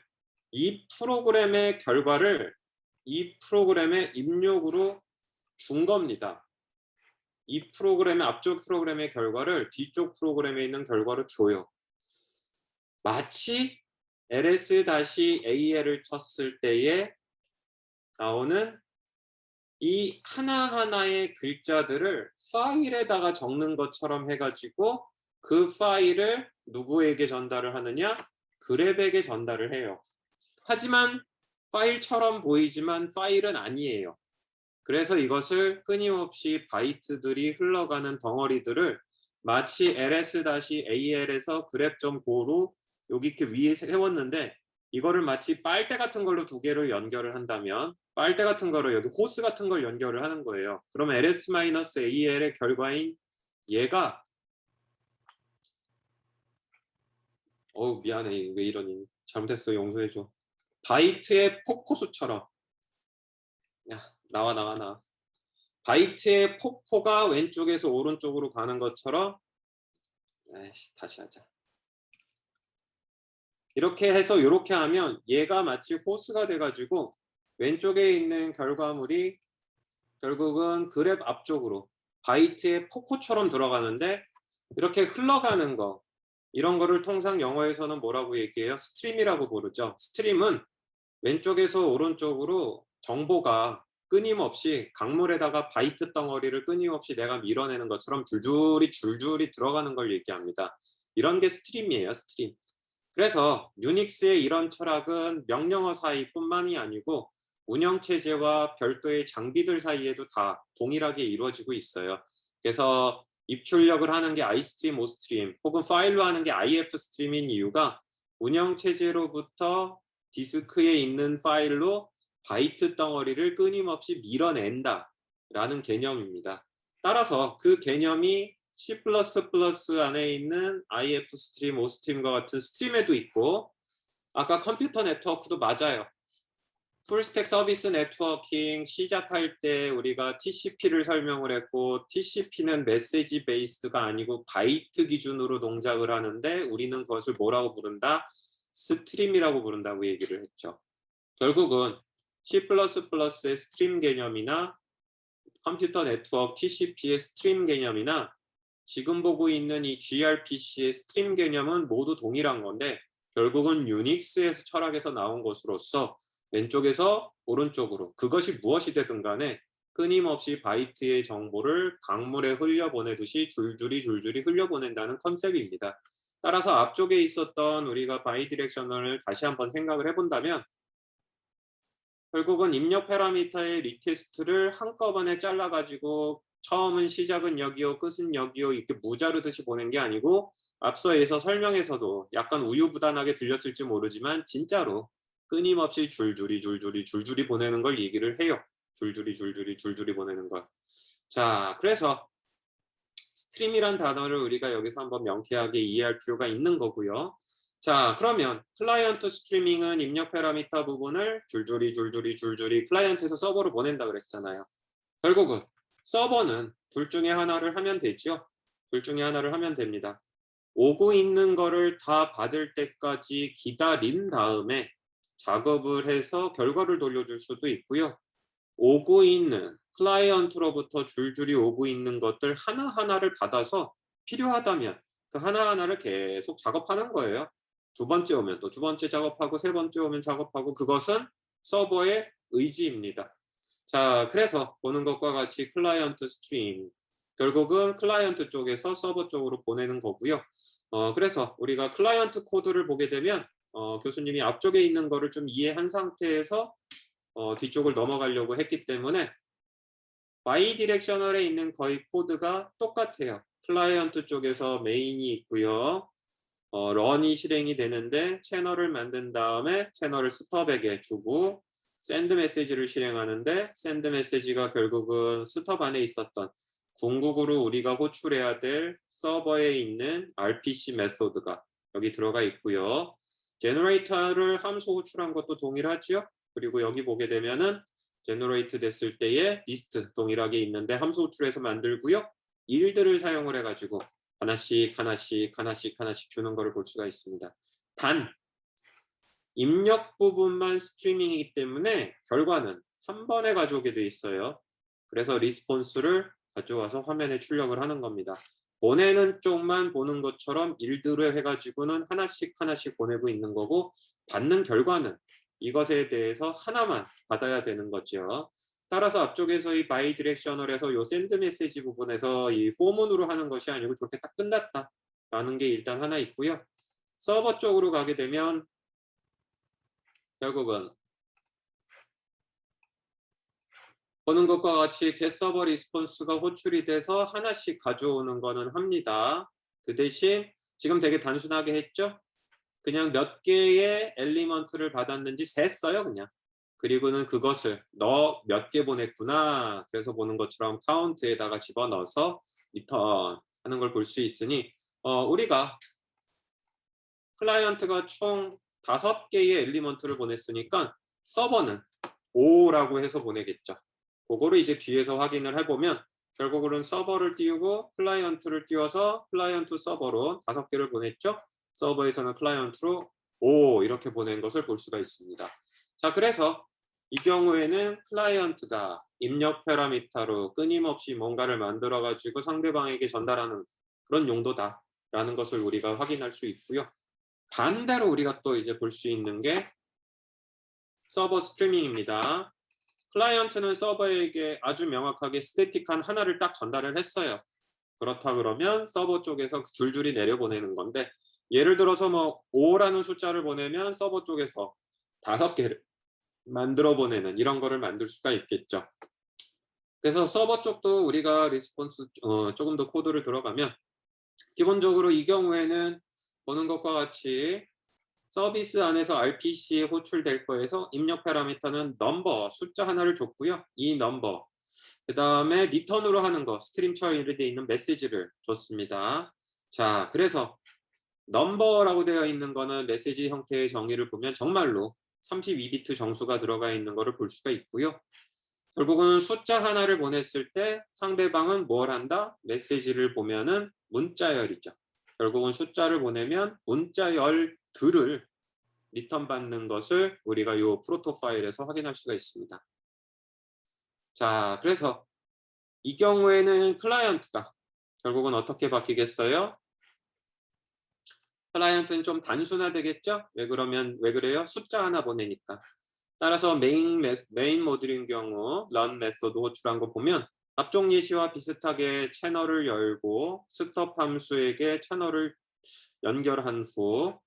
이 프로그램의 결과를 이 프로그램의 입력으로 준 겁니다. 이 프로그램의 앞쪽 프로그램의 결과를 뒤쪽 프로그램에 있는 결과로 줘요. 마치 ls-al을 쳤을 때에 나오는 이 하나하나의 글자들을 파일에다가 적는 것처럼 해가지고 그 파일을 누구에게 전달을 하느냐? 그랩에게 전달을 해요. 하지만 파일처럼 보이지만 파일은 아니에요. 그래서 이것을 끊임없이 바이트들이 흘러가는 덩어리들을 마치 ls-al에서 grep.go로 여기 이렇게 위에 세웠는데 이거를 마치 빨대 같은 걸로 두 개를 연결을 한다면 빨대 같은 거로 여기 호스 같은 걸 연결을 하는 거예요. 그러면 ls-al의 결과인 얘가 미안해. 왜 이러니. 잘못했어. 용서해줘. 바이트의 폭포수처럼 야 나와. 바이트의 폭포가 왼쪽에서 오른쪽으로 가는 것처럼 다시 하자. 이렇게 해서 이렇게 하면 얘가 마치 호스가 돼가지고 왼쪽에 있는 결과물이 결국은 그랩 앞쪽으로 바이트의 폭포처럼 들어가는데 이렇게 흘러가는 거 이런 거를 통상 영어에서는 뭐라고 얘기해요? 스트림이라고 부르죠. 스트림은 왼쪽에서 오른쪽으로 정보가 끊임없이 강물에다가 바이트 덩어리를 끊임없이 내가 밀어내는 것처럼 줄줄이 들어가는 걸 얘기합니다. 이런 게 스트림이에요. 스트림. 그래서 유닉스의 이런 철학은 명령어 사이뿐만이 아니고 운영체제와 별도의 장비들 사이에도 다 동일하게 이루어지고 있어요. 그래서 입출력을 하는 게 iStream, oStream 혹은 파일로 하는 게 ifstream인 이유가 운영체제로부터 디스크에 있는 파일로 바이트 덩어리를 끊임없이 밀어낸다 라는 개념입니다. 따라서 그 개념이 C++ 안에 있는 ifstream, oStream과 같은 스트림에도 있고 아까 컴퓨터 네트워크도 맞아요. 풀스택 서비스 네트워킹 시작할 때 우리가 TCP를 설명을 했고 TCP는 메시지 베이스드가 아니고 바이트 기준으로 동작을 하는데 우리는 그것을 뭐라고 부른다? 스트림이라고 부른다고 얘기를 했죠. 결국은 C++의 스트림 개념이나 컴퓨터 네트워크 TCP의 스트림 개념이나 지금 보고 있는 이 gRPC의 스트림 개념은 모두 동일한 건데 결국은 유닉스의 철학에서 나온 것으로서 왼쪽에서 오른쪽으로 그것이 무엇이 되든 간에 끊임없이 바이트의 정보를 강물에 흘려보내듯이 줄줄이 흘려보낸다는 컨셉입니다. 따라서 앞쪽에 있었던 우리가 바이디렉셔널을 다시 한번 생각을 해본다면 결국은 입력 파라미터의 리퀘스트를 한꺼번에 잘라가지고 처음은 시작은 여기요, 끝은 여기요 이렇게 무자르듯이 보낸 게 아니고 앞서에서 설명에서도 약간 우유부단하게 들렸을지 모르지만 진짜로 끊임없이 줄줄이 보내는 걸 얘기를 해요. 줄줄이 보내는 걸. 자, 그래서 스트림이란 단어를 우리가 여기서 한번 명쾌하게 이해할 필요가 있는 거고요. 자, 그러면 클라이언트 스트리밍은 입력 파라미터 부분을 줄줄이 클라이언트에서 서버로 보낸다 그랬잖아요. 결국은 서버는 둘 중에 하나를 하면 되죠. 둘 중에 하나를 하면 됩니다. 오고 있는 거를 다 받을 때까지 기다린 다음에 작업을 해서 결과를 돌려줄 수도 있고요. 오고 있는 클라이언트로부터 줄줄이 오고 있는 것들 하나하나를 받아서 필요하다면 그 하나하나를 계속 작업하는 거예요. 두 번째 오면 또 두 번째 작업하고 세 번째 오면 작업하고 그것은 서버의 의지입니다. 자, 그래서 보는 것과 같이 클라이언트 스트림 결국은 클라이언트 쪽에서 서버 쪽으로 보내는 거고요. 그래서 우리가 클라이언트 코드를 보게 되면 교수님이 앞쪽에 있는 거를 좀 이해한 상태에서 뒤쪽을 넘어가려고 했기 때문에 바이디렉셔널에 있는 거의 코드가 똑같아요. 클라이언트 쪽에서 메인이 있고요. 런이 실행이 되는데 채널을 만든 다음에 채널을 스톱에게 주고 샌드 메시지를 실행하는데 샌드 메시지가 결국은 스톱 안에 있었던 궁극으로 우리가 호출해야 될 서버에 있는 RPC 메소드가 여기 들어가 있고요. 제너레이터를 함수 호출한 것도 동일하죠. 그리고 여기 보게 되면은 제너레이트 됐을 때의 리스트 동일하게 있는데 함수 호출해서 만들고요. 일들을 사용을 해가지고 하나씩 주는 거를 볼 수가 있습니다. 단 입력 부분만 스트리밍이기 때문에 결과는 한 번에 가져오게 돼 있어요. 그래서 리스폰스를 가져와서 화면에 출력을 하는 겁니다. 보내는 쪽만 보는 것처럼 일들을 해가지고는 하나씩 보내고 있는 거고 받는 결과는 이것에 대해서 하나만 받아야 되는 거죠. 따라서 앞쪽에서 이 바이디렉셔널에서 요 샌드 메시지 부분에서 이 포문으로 하는 것이 아니고 저렇게 딱 끝났다라는 게 일단 하나 있고요. 서버 쪽으로 가게 되면 결국은 보는 것과 같이 get 서버 리스폰스가 호출이 돼서 하나씩 가져오는 거는 합니다. 그 대신 지금 되게 단순하게 했죠? 그냥 몇 개의 엘리먼트를 받았는지 셌어요, 그냥. 그리고는 그것을 너 몇 개 보냈구나. 그래서 보는 것처럼 카운트에다가 집어넣어서 리턴 하는 걸 볼 수 있으니 우리가 클라이언트가 총 5개의 엘리먼트를 보냈으니까 서버는 5라고 해서 보내겠죠. 그거를 이제 뒤에서 확인을 해보면 결국은 서버를 띄우고 클라이언트를 띄워서 클라이언트 서버로 5개를 보냈죠. 서버에서는 클라이언트로 5 이렇게 보낸 것을 볼 수가 있습니다. 자, 그래서 이 경우에는 클라이언트가 입력 파라미터로 끊임없이 뭔가를 만들어 가지고 상대방에게 전달하는 그런 용도다라는 것을 우리가 확인할 수 있고요. 반대로 우리가 또 이제 볼 수 있는 게 서버 스트리밍입니다. 클라이언트는 서버에게 아주 명확하게 스태틱한 하나를 딱 전달을 했어요. 그렇다 그러면 서버 쪽에서 줄줄이 내려보내는 건데 예를 들어서 뭐 5라는 숫자를 보내면 서버 쪽에서 5개를 만들어 보내는 이런 거를 만들 수가 있겠죠. 그래서 서버 쪽도 우리가 리스폰스 조금 더 코드를 들어가면 기본적으로 이 경우에는 보는 것과 같이 서비스 안에서 RPC에 호출될 거에서 입력 파라미터는 넘버, 숫자 하나를 줬고요. 이 넘버, 그 다음에 리턴으로 하는 거, 스트림 처리되어 있는 메시지를 줬습니다. 자, 그래서 넘버라고 되어 있는 거는 메시지 형태의 정의를 보면 정말로 32비트 정수가 들어가 있는 거를 볼 수가 있고요. 결국은 숫자 하나를 보냈을 때 상대방은 뭘 한다? 메시지를 보면은 문자열이죠. 결국은 숫자를 보내면 문자열들을 리턴 받는 것을 우리가 이 프로토 파일에서 확인할 수가 있습니다. 자, 그래서 이 경우에는 클라이언트가 결국은 어떻게 바뀌겠어요? 클라이언트는 좀 단순화되겠죠? 왜 그래요? 숫자 하나 보내니까. 따라서 메인 모듈인 경우 run 메소드 호출한 거 보면 앞쪽 예시와 비슷하게 채널을 열고 스톱 함수에게 채널을 연결한 후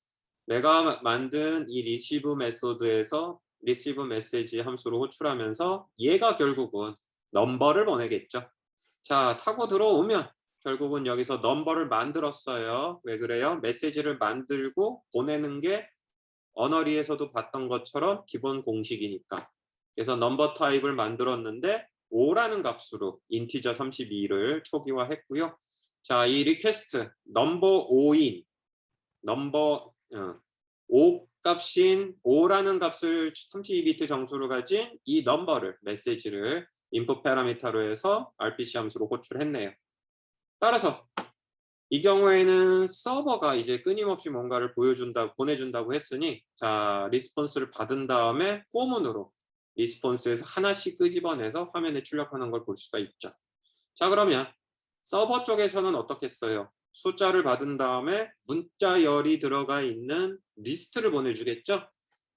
내가 만든 이 리시브 메소드에서 리시브 메시지 함수로 호출하면서 얘가 결국은 넘버를 보내겠죠. 자, 타고 들어오면 결국은 여기서 넘버를 만들었어요. 왜 그래요? 메시지를 만들고 보내는 게 언어리에서도 봤던 것처럼 기본 공식이니까. 그래서 넘버 타입을 만들었는데 5라는 값으로 인티저 32를 초기화했고요. 자, 이 리퀘스트 넘버 5인 넘버 5 값인 5라는 값을 32비트 정수로 가진 이 넘버를 메시지를 인풋 파라미터로 해서 RPC 함수로 호출했네요. 따라서 이 경우에는 서버가 이제 끊임없이 뭔가를 보내준다고 했으니 자, 리스폰스를 받은 다음에 포문으로 리스폰스에서 하나씩 끄집어내서 화면에 출력하는 걸 볼 수가 있죠. 자, 그러면 서버 쪽에서는 어떻게 써요? 숫자를 받은 다음에 문자열이 들어가 있는 리스트를 보내주겠죠?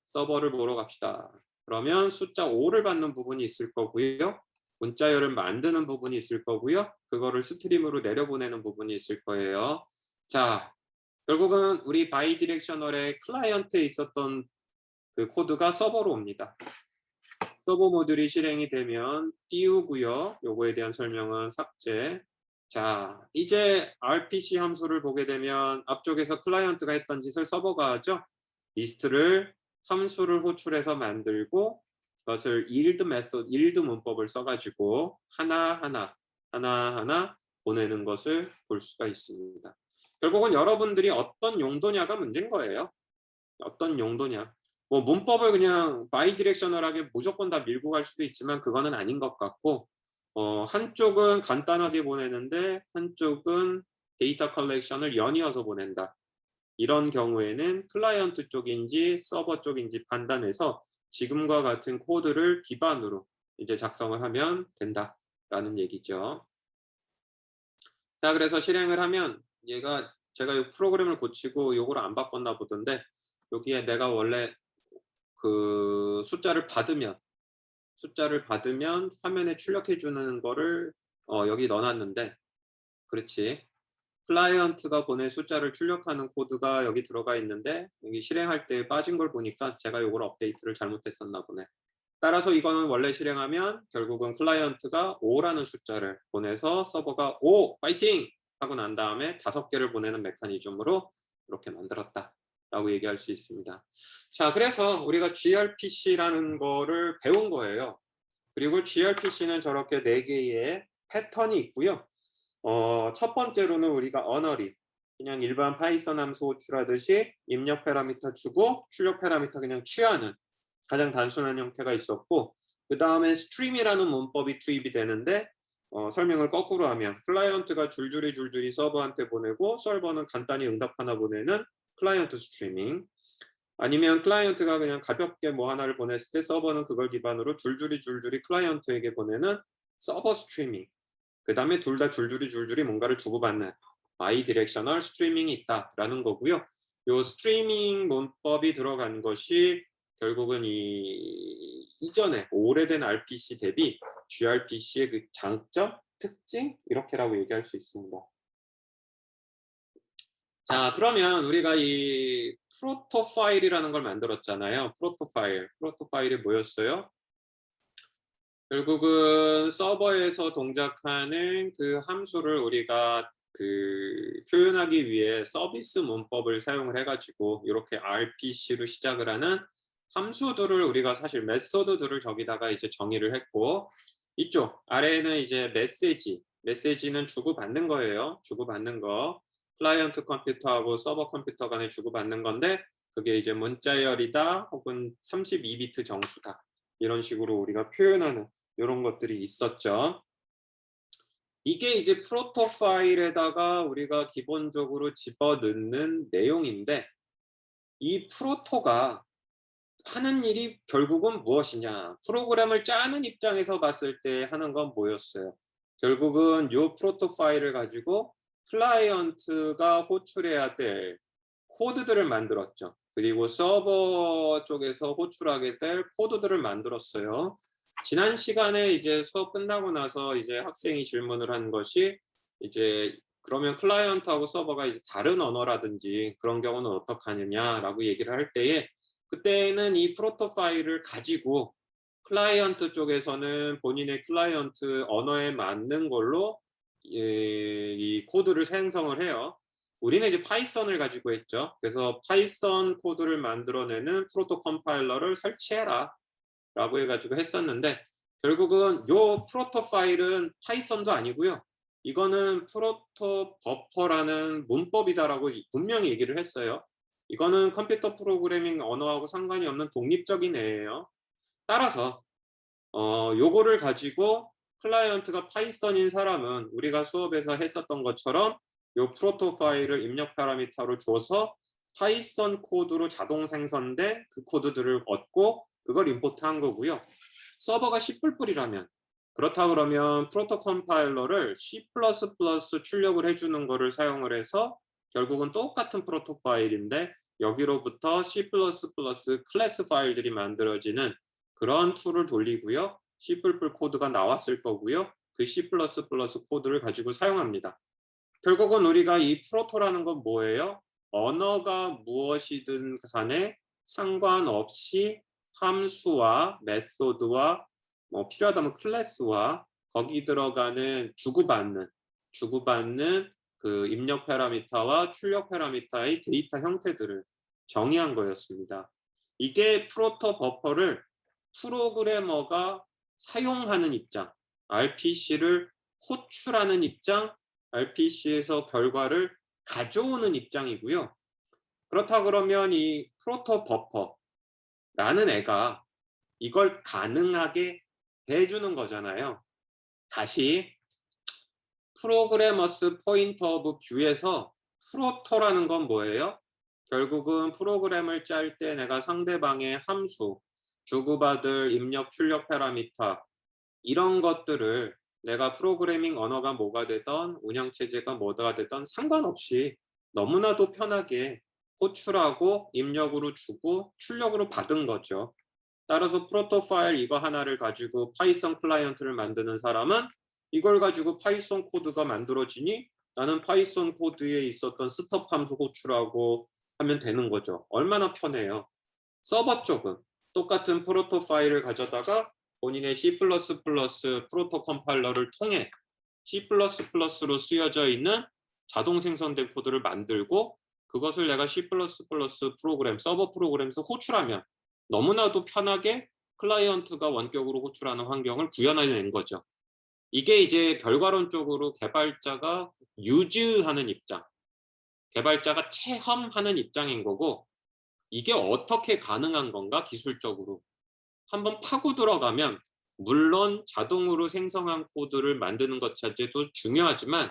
서버를 보러 갑시다. 그러면 숫자 5를 받는 부분이 있을 거고요. 문자열을 만드는 부분이 있을 거고요. 그거를 스트림으로 내려보내는 부분이 있을 거예요. 자, 결국은 우리 바이디렉셔널의 클라이언트에 있었던 그 코드가 서버로 옵니다. 서버 모듈이 실행이 되면 띄우고요. 요거에 대한 설명은 삭제. 자, 이제 RPC 함수를 보게 되면 앞쪽에서 클라이언트가 했던 짓을 서버가 하죠. 리스트를 함수를 호출해서 만들고 그것을 yield 문법을 써가지고 하나하나 보내는 것을 볼 수가 있습니다. 결국은 여러분들이 어떤 용도냐가 문제인 거예요. 어떤 용도냐. 뭐 문법을 그냥 바이디렉셔널하게 무조건 다 밀고 갈 수도 있지만 그거는 아닌 것 같고 한쪽은 간단하게 보내는데 한쪽은 데이터 컬렉션을 연이어서 보낸다. 이런 경우에는 클라이언트 쪽인지 서버 쪽인지 판단해서 지금과 같은 코드를 기반으로 이제 작성을 하면 된다라는 얘기죠. 자, 그래서 실행을 하면 제가 이 프로그램을 고치고 요거를 안 바꿨나 보던데 여기에 내가 원래 그 숫자를 받으면 화면에 출력해 주는 거를 여기 넣어놨는데 그렇지. 클라이언트가 보낸 숫자를 출력하는 코드가 여기 들어가 있는데 여기 실행할 때 빠진 걸 보니까 제가 이걸 업데이트를 잘못했었나 보네. 따라서 이거는 원래 실행하면 결국은 클라이언트가 5라는 숫자를 보내서 서버가 5 파이팅 하고 난 다음에 5개를 보내는 메커니즘으로 이렇게 만들었다 라고 얘기할 수 있습니다. 자, 그래서 우리가 gRPC라는 거를 배운 거예요. 그리고 gRPC는 저렇게 4개의 패턴이 있고요. 첫 번째로는 우리가 언어리 그냥 일반 파이썬 함수 호출하듯이 입력 파라미터 주고 출력 파라미터 그냥 취하는 가장 단순한 형태가 있었고 그 다음에 스트림이라는 문법이 투입이 되는데 설명을 거꾸로 하면 클라이언트가 줄줄이 서버한테 보내고 서버는 간단히 응답 하나 보내는 클라이언트 스트리밍 아니면 클라이언트가 그냥 가볍게 뭐 하나를 보냈을 때 서버는 그걸 기반으로 줄줄이 클라이언트에게 보내는 서버 스트리밍 그 다음에 둘 다 줄줄이 뭔가를 주고받는 바이디렉셔널 스트리밍이 있다라는 거고요. 요 스트리밍 문법이 들어간 것이 결국은 이전에 오래된 RPC 대비 gRPC의 그 장점, 특징 이렇게라고 얘기할 수 있습니다. 자, 그러면 우리가 이 프로토 파일이라는 걸 만들었잖아요. 프로토 파일이 뭐였어요? 결국은 서버에서 동작하는 그 함수를 우리가 그 표현하기 위해 서비스 문법을 사용을 해가지고 이렇게 RPC로 시작을 하는 함수들을 우리가 사실 메소드들을 저기다가 이제 정의를 했고 이쪽 아래에는 이제 메시지는 주고받는 거예요. 주고받는 거. 클라이언트 컴퓨터하고 서버 컴퓨터 간에 주고받는 건데 그게 이제 문자열이다 혹은 32비트 정수다. 이런 식으로 우리가 표현하는 이런 것들이 있었죠. 이게 이제 프로토 파일에다가 우리가 기본적으로 집어넣는 내용인데 이 프로토가 하는 일이 결국은 무엇이냐? 프로그램을 짜는 입장에서 봤을 때 하는 건 뭐였어요? 결국은 이 프로토 파일을 가지고 클라이언트가 호출해야 될 코드들을 만들었죠. 그리고 서버 쪽에서 호출하게 될 코드들을 만들었어요. 지난 시간에 이제 수업 끝나고 나서 이제 학생이 질문을 한 것이 이제 그러면 클라이언트하고 서버가 이제 다른 언어라든지 그런 경우는 어떡하느냐라고 얘기를 할 때에 그때는 이 프로토 파일을 가지고 클라이언트 쪽에서는 본인의 클라이언트 언어에 맞는 걸로 이 코드를 생성을 해요. 우리는 이제 파이썬을 가지고 했죠. 그래서 파이썬 코드를 만들어내는 프로토 컴파일러를 설치해라 라고 해가지고 했었는데 결국은 요 프로토 파일은 파이썬도 아니고요. 이거는 프로토 버퍼라는 문법이다라고 분명히 얘기를 했어요. 이거는 컴퓨터 프로그래밍 언어하고 상관이 없는 독립적인 애예요. 따라서 요거를 가지고 클라이언트가 파이썬인 사람은 우리가 수업에서 했었던 것처럼 요 프로토 파일을 입력 파라미터로 줘서 파이썬 코드로 자동 생성된 그 코드들을 얻고 그걸 임포트한 거고요. 서버가 C++이라면 그렇다 그러면 프로토 컴파일러를 C++ 출력을 해주는 거를 사용을 해서 결국은 똑같은 프로토 파일인데 여기로부터 C++ 클래스 파일들이 만들어지는 그런 툴을 돌리고요. C++ 코드가 나왔을 거고요. 그 C++ 코드를 가지고 사용합니다. 결국은 우리가 이 프로토라는 건 뭐예요? 언어가 무엇이든 간에 상관없이 함수와 메소드와 뭐 필요하다면 클래스와 거기 들어가는 주고받는 그 입력 파라미터와 출력 파라미터의 데이터 형태들을 정의한 거였습니다. 이게 프로토 버퍼를 프로그래머가 사용하는 입장, RPC를 호출하는 입장, RPC에서 결과를 가져오는 입장이고요. 그렇다 그러면 이 프로토 버퍼라는 애가 이걸 가능하게 해주는 거잖아요. 다시 프로그래머스 포인트 오브 뷰에서 프로토라는 건 뭐예요? 결국은 프로그램을 짤 때 내가 상대방의 함수, 주고받을 입력 출력 파라미터 이런 것들을 내가 프로그래밍 언어가 뭐가 되던 운영체제가 뭐가 되던 상관없이 너무나도 편하게 호출하고 입력으로 주고 출력으로 받은 거죠. 따라서 프로토 파일 이거 하나를 가지고 파이썬 클라이언트를 만드는 사람은 이걸 가지고 파이썬 코드가 만들어지니 나는 파이썬 코드에 있었던 스톱 함수 호출하고 하면 되는 거죠. 얼마나 편해요. 서버 쪽은 똑같은 프로토 파일을 가져다가 본인의 C++ 프로토 컴파일러를 통해 C++로 쓰여져 있는 자동 생성된 코드를 만들고 그것을 내가 C++ 프로그램, 서버 프로그램에서 호출하면 너무나도 편하게 클라이언트가 원격으로 호출하는 환경을 구현해낸 거죠. 이게 이제 결과론적으로 개발자가 유즈하는 입장, 개발자가 체험하는 입장인 거고 이게 어떻게 가능한 건가 기술적으로 한번 파고 들어가면 물론 자동으로 생성한 코드를 만드는 것 자체도 중요하지만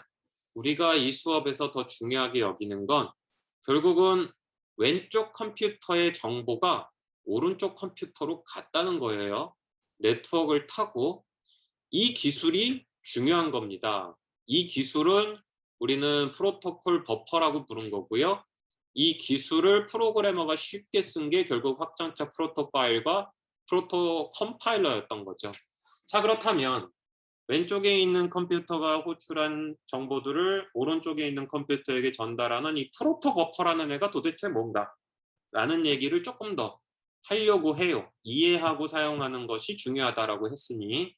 우리가 이 수업에서 더 중요하게 여기는 건 결국은 왼쪽 컴퓨터의 정보가 오른쪽 컴퓨터로 갔다는 거예요. 네트워크를 타고 이 기술이 중요한 겁니다. 이 기술은 우리는 프로토콜 버퍼라고 부른 거고요. 이 기술을 프로그래머가 쉽게 쓴 게 결국 확장차 프로토 파일과 프로토 컴파일러였던 거죠. 자, 그렇다면 왼쪽에 있는 컴퓨터가 호출한 정보들을 오른쪽에 있는 컴퓨터에게 전달하는 이 프로토 버퍼라는 애가 도대체 뭔가? 라는 얘기를 조금 더 하려고 해요. 이해하고 사용하는 것이 중요하다라고 했으니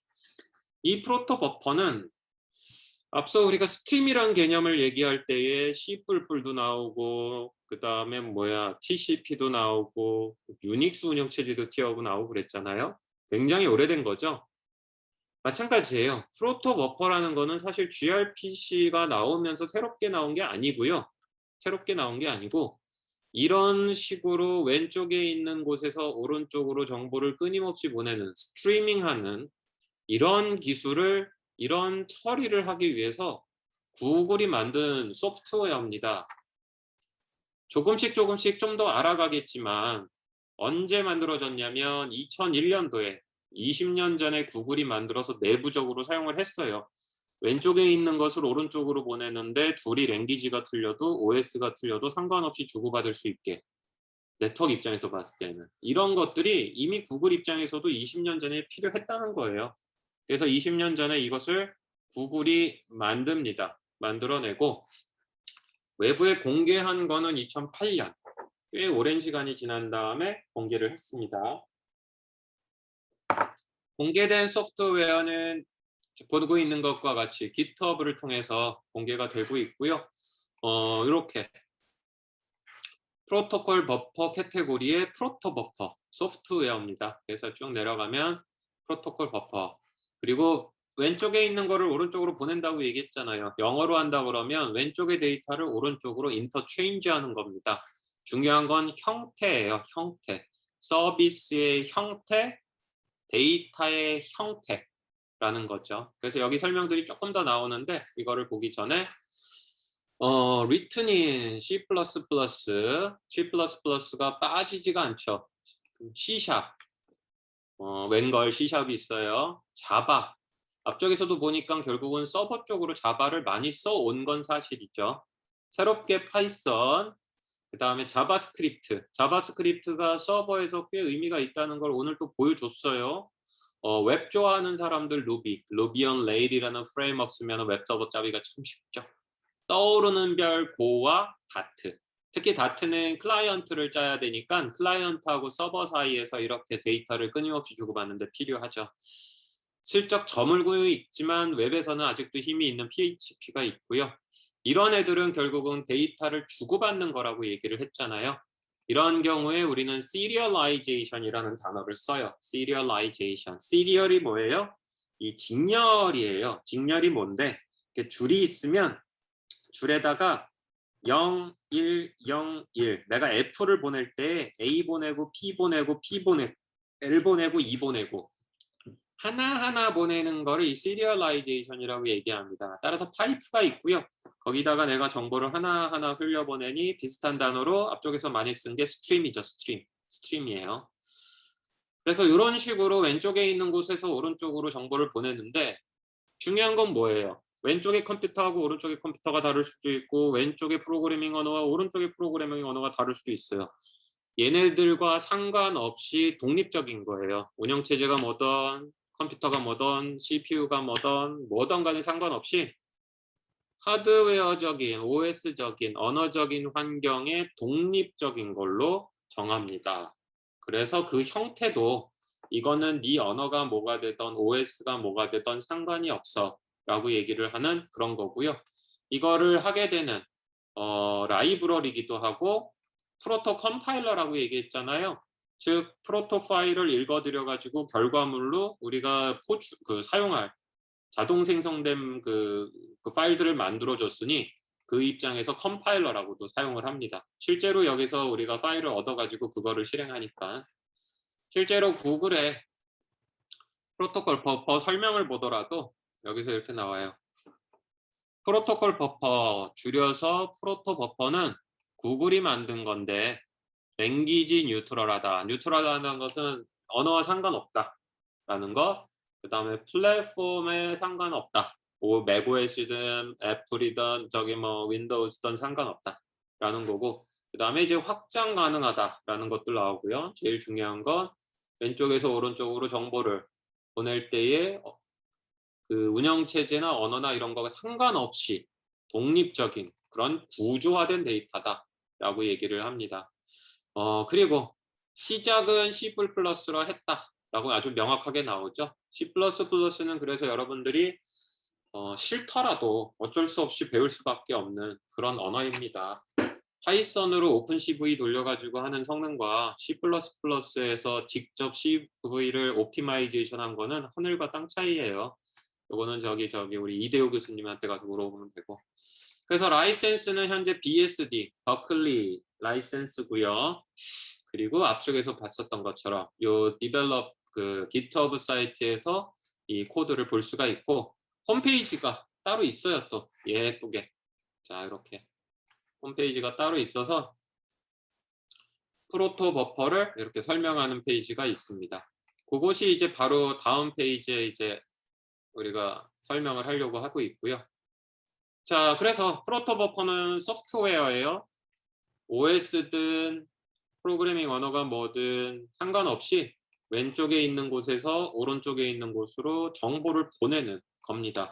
이 프로토 버퍼는 앞서 우리가 스팀이라는 개념을 얘기할 때에 C++도 나오고 그 다음에 TCP도 나오고 유닉스 운영체제도 튀어오고 나오고 그랬잖아요. 굉장히 오래된 거죠. 마찬가지예요. 프로토 버퍼라는 거는 사실 gRPC가 나오면서 새롭게 나온 게 아니고요. 새롭게 나온 게 아니고 이런 식으로 왼쪽에 있는 곳에서 오른쪽으로 정보를 끊임없이 보내는 스트리밍하는 이런 기술을 이런 처리를 하기 위해서 구글이 만든 소프트웨어입니다. 조금씩 좀 더 알아가겠지만 언제 만들어졌냐면 2001년도에 20년 전에 구글이 만들어서 내부적으로 사용을 했어요. 왼쪽에 있는 것을 오른쪽으로 보내는데 둘이 랭귀지가 틀려도 OS가 틀려도 상관없이 주고받을 수 있게 네트워크 입장에서 봤을 때는 이런 것들이 이미 구글 입장에서도 20년 전에 필요했다는 거예요. 그래서 20년 전에 이것을 구글이 만들어내고 외부에 공개한 거는 2008년 꽤 오랜 시간이 지난 다음에 공개를 했습니다. 공개된 소프트웨어는 보고 있는 것과 같이 GitHub를 통해서 공개가 되고 있고요. 이렇게 프로토콜 버퍼 캐테고리의 프로토 버퍼 소프트웨어입니다. 그래서 쭉 내려가면 프로토콜 버퍼, 그리고 왼쪽에 있는 거를 오른쪽으로 보낸다고 얘기했잖아요. 영어로 한다 그러면 왼쪽의 데이터를 오른쪽으로 인터체인지 하는 겁니다. 중요한 건 형태예요. 형태. 서비스의 형태, 데이터의 형태라는 거죠. 그래서 여기 설명들이 조금 더 나오는데 이거를 보기 전에 리튼인 C++가 빠지지가 않죠. C#, 웬걸 C샵이 있어요. 자바. 앞쪽에서도 보니까 결국은 서버 쪽으로 자바를 많이 써온 건 사실이죠. 새롭게 파이썬, 그 다음에 자바스크립트. 자바스크립트가 서버에서 꽤 의미가 있다는 걸 오늘 또 보여줬어요. 웹 좋아하는 사람들 루비 on 레일이라는 프레임워크 쓰면 웹 서버 짜기가 참 쉽죠. 떠오르는 별 고와 다트. 특히 다트는 클라이언트를 짜야 되니까 클라이언트하고 서버 사이에서 이렇게 데이터를 끊임없이 주고받는데 필요하죠. 슬쩍 저물고 있지만 웹에서는 아직도 힘이 있는 PHP가 있고요. 이런 애들은 결국은 데이터를 주고받는 거라고 얘기를 했잖아요. 이런 경우에 우리는 serialization이라는 단어를 써요. serialization. serial이 뭐예요? 이 직렬이에요. 직렬이 뭔데? 이렇게 줄이 있으면 줄에다가 0, 1, 0, 1. 내가 F를 보낼 때 A 보내고 P 보내고 P 보내고 L 보내고 E 보내고 하나하나 보내는 거를 이 시리얼라이제이션이라고 얘기합니다. 따라서 파이프가 있고요. 거기다가 내가 정보를 하나하나 흘려보내니 비슷한 단어로 앞쪽에서 많이 쓴 게 스트림이죠. 스트림이에요. 그래서 이런 식으로 왼쪽에 있는 곳에서 오른쪽으로 정보를 보내는데 중요한 건 뭐예요? 왼쪽의 컴퓨터하고 오른쪽의 컴퓨터가 다를 수도 있고 왼쪽의 프로그래밍 언어와 오른쪽의 프로그래밍 언어가 다를 수도 있어요. 얘네들과 상관없이 독립적인 거예요. 운영체제가 뭐든 컴퓨터가 뭐든 CPU가 뭐든 간에 상관없이 하드웨어적인, OS적인, 언어적인 환경에 독립적인 걸로 정합니다. 그래서 그 형태도 이거는 네 언어가 뭐가 되던 OS가 뭐가 되던 상관이 없어 라고 얘기를 하는 그런 거고요. 이거를 하게 되는 라이브러리기도 하고 프로토 컴파일러라고 얘기했잖아요. 즉 프로토 파일을 읽어드려 가지고 결과물로 우리가 사용할 자동 생성된 그 파일들을 만들어 줬으니 그 입장에서 컴파일러라고도 사용을 합니다. 실제로 여기서 우리가 파일을 얻어 가지고 그거를 실행하니까 실제로 구글의 프로토콜 버퍼 설명을 보더라도 여기서 이렇게 나와요. 프로토콜 버퍼, 줄여서 프로토 버퍼는 구글이 만든 건데 랭귀지 뉴트럴하다. 뉴트럴하다는 것은 언어와 상관없다라는 것. 그 다음에 플랫폼에 상관없다. 맥OS든 애플이든 윈도우스든 상관없다라는 거고. 그 다음에 이제 확장 가능하다라는 것들 나오고요. 제일 중요한 건 왼쪽에서 오른쪽으로 정보를 보낼 때에 그 운영체제나 언어나 이런 거가 상관없이 독립적인 그런 구조화된 데이터다라고 얘기를 합니다. 그리고 시작은 C++로 했다라고 아주 명확하게 나오죠. C++는 그래서 여러분들이 싫더라도 어쩔 수 없이 배울 수밖에 없는 그런 언어입니다. 파이썬으로 오픈CV 돌려가지고 하는 성능과 C++에서 직접 CV를 옵티마이제이션 한 거는 하늘과 땅 차이예요. 요거는 우리 이대호 교수님한테 가서 물어보면 되고. 그래서 라이센스는 현재 BSD, 버클리 라이센스고요. 그리고 앞쪽에서 봤었던 것처럼 요 디벨롭 GitHub 사이트에서 이 코드를 볼 수가 있고 홈페이지가 따로 있어요. 또 예쁘게. 자, 이렇게 홈페이지가 따로 있어서 프로토 버퍼를 이렇게 설명하는 페이지가 있습니다. 그것이 이제 바로 다음 페이지에 이제 우리가 설명을 하려고 하고 있고요. 자, 그래서 프로토 버퍼는 소프트웨어예요. OS든 프로그래밍 언어가 뭐든 상관없이 왼쪽에 있는 곳에서 오른쪽에 있는 곳으로 정보를 보내는 겁니다.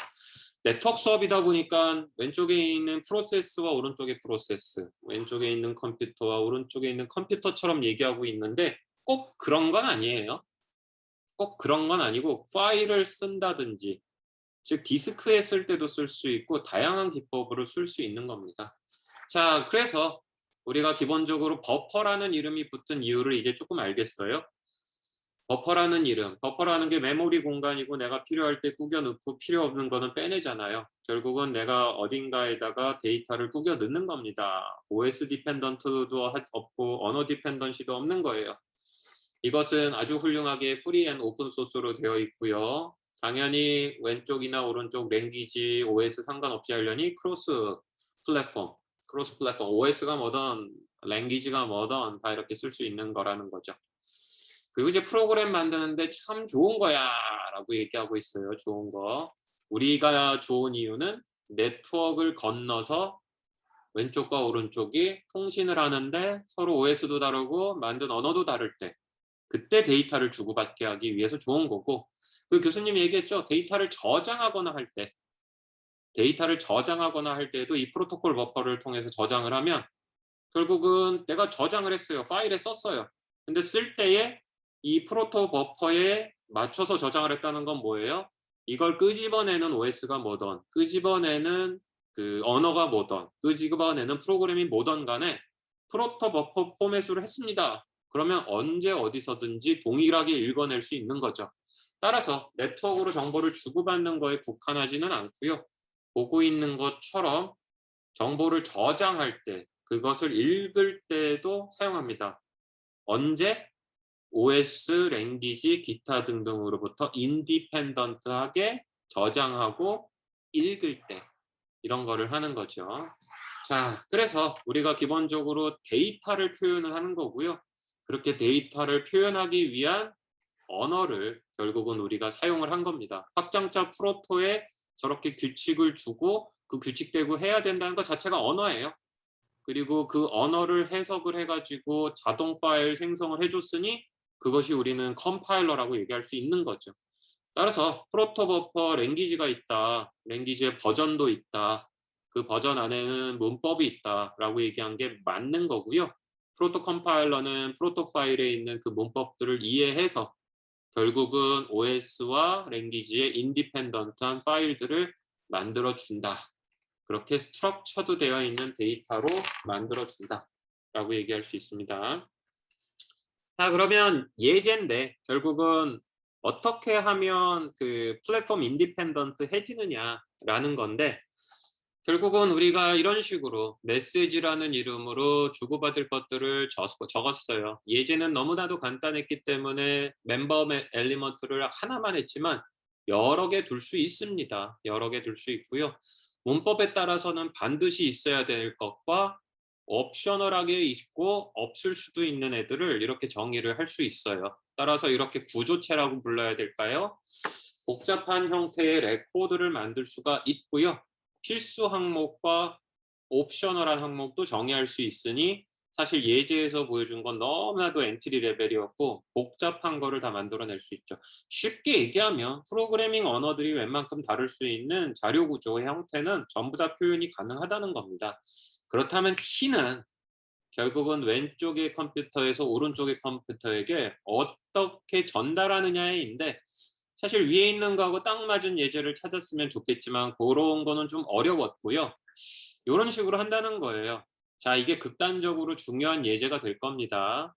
네트워크 수업이다 보니까 왼쪽에 있는 프로세스와 오른쪽의 프로세스, 왼쪽에 있는 컴퓨터와 오른쪽에 있는 컴퓨터처럼 얘기하고 있는데 꼭 그런 건 아니에요. 꼭 그런 건 아니고 파일을 쓴다든지, 즉 디스크에 쓸 때도 쓸 수 있고 다양한 기법으로 쓸 수 있는 겁니다. 자, 그래서 우리가 기본적으로 버퍼라는 이름이 붙은 이유를 이제 조금 알겠어요. 버퍼라는 이름, 버퍼라는 게 메모리 공간이고 내가 필요할 때 꾸겨 넣고 필요 없는 거는 빼내잖아요. 결국은 내가 어딘가에다가 데이터를 꾸겨 넣는 겁니다. OS 디펜던트도 없고 언어 디펜던시도 없는 거예요. 이것은 아주 훌륭하게 프리 앤 오픈 소스로 되어 있고요. 당연히 왼쪽이나 오른쪽 랭귀지, OS 상관없이 하려니 크로스 플랫폼, OS가 뭐든 랭귀지가 뭐든 다 이렇게 쓸 수 있는 거라는 거죠. 그리고 이제 프로그램 만드는데 참 좋은 거야 라고 얘기하고 있어요. 좋은 거. 우리가 좋은 이유는 네트워크를 건너서 왼쪽과 오른쪽이 통신을 하는데 서로 OS도 다르고 만든 언어도 다를 때 그때 데이터를 주고받게 하기 위해서 좋은 거고, 그 교수님이 얘기했죠. 데이터를 저장하거나 할 때도 이 프로토콜 버퍼를 통해서 저장을 하면 결국은 내가 저장을 했어요. 파일에 썼어요. 근데 쓸 때에 이 프로토 버퍼에 맞춰서 저장을 했다는 건 뭐예요? 이걸 끄집어내는 OS가 뭐든, 끄집어내는 그 언어가 뭐든, 끄집어내는 프로그램이 뭐든 간에 프로토 버퍼 포맷으로 했습니다. 그러면 언제 어디서든지 동일하게 읽어낼 수 있는 거죠. 따라서 네트워크로 정보를 주고받는 거에 국한하지는 않고요. 보고 있는 것처럼 정보를 저장할 때, 그것을 읽을 때도 사용합니다. 언제? OS, 랭귀지, 기타 등등으로부터 인디펜던트하게 저장하고 읽을 때 이런 거를 하는 거죠. 자, 그래서 우리가 기본적으로 데이터를 표현을 하는 거고요. 그렇게 데이터를 표현하기 위한 언어를 결국은 우리가 사용을 한 겁니다. 확장자 프로토에 저렇게 규칙을 주고 그 규칙대로 해야 된다는 것 자체가 언어예요. 그리고 그 언어를 해석을 해가지고 자동 파일 생성을 해줬으니 그것이 우리는 컴파일러라고 얘기할 수 있는 거죠. 따라서 프로토버퍼 랭귀지가 있다. 랭귀지의 버전도 있다. 그 버전 안에는 문법이 있다라고 얘기한 게 맞는 거고요. 프로토 컴파일러는 프로토 파일에 있는 그 문법들을 이해해서 결국은 OS와 랭귀지의 인디펜던트한 파일들을 만들어준다. 그렇게 스트럭처드 되어 있는 데이터로 만들어준다 라고 얘기할 수 있습니다. 자, 그러면 예제인데 결국은 어떻게 하면 그 플랫폼 인디펜던트 해지느냐라는 건데, 결국은 우리가 이런 식으로 메시지라는 이름으로 주고받을 것들을 적었어요. 예제는 너무나도 간단했기 때문에 멤버 엘리먼트를 하나만 했지만 여러 개 둘 수 있습니다. 여러 개 둘 수 있고요. 문법에 따라서는 반드시 있어야 될 것과 옵셔널하게 있고 없을 수도 있는 애들을 이렇게 정의를 할 수 있어요. 따라서 이렇게 구조체라고 불러야 될까요? 복잡한 형태의 레코드를 만들 수가 있고요. 필수 항목과 옵셔널한 항목도 정의할 수 있으니 사실 예제에서 보여준 건 너무나도 엔트리 레벨이었고 복잡한 거를 다 만들어낼 수 있죠. 쉽게 얘기하면 프로그래밍 언어들이 웬만큼 다룰 수 있는 자료 구조의 형태는 전부 다 표현이 가능하다는 겁니다. 그렇다면 키는 결국은 왼쪽의 컴퓨터에서 오른쪽의 컴퓨터에게 어떻게 전달하느냐인데, 사실 위에 있는 거하고 딱 맞은 예제를 찾았으면 좋겠지만 그런 거는 좀 어려웠고요. 이런 식으로 한다는 거예요. 자, 이게 극단적으로 중요한 예제가 될 겁니다.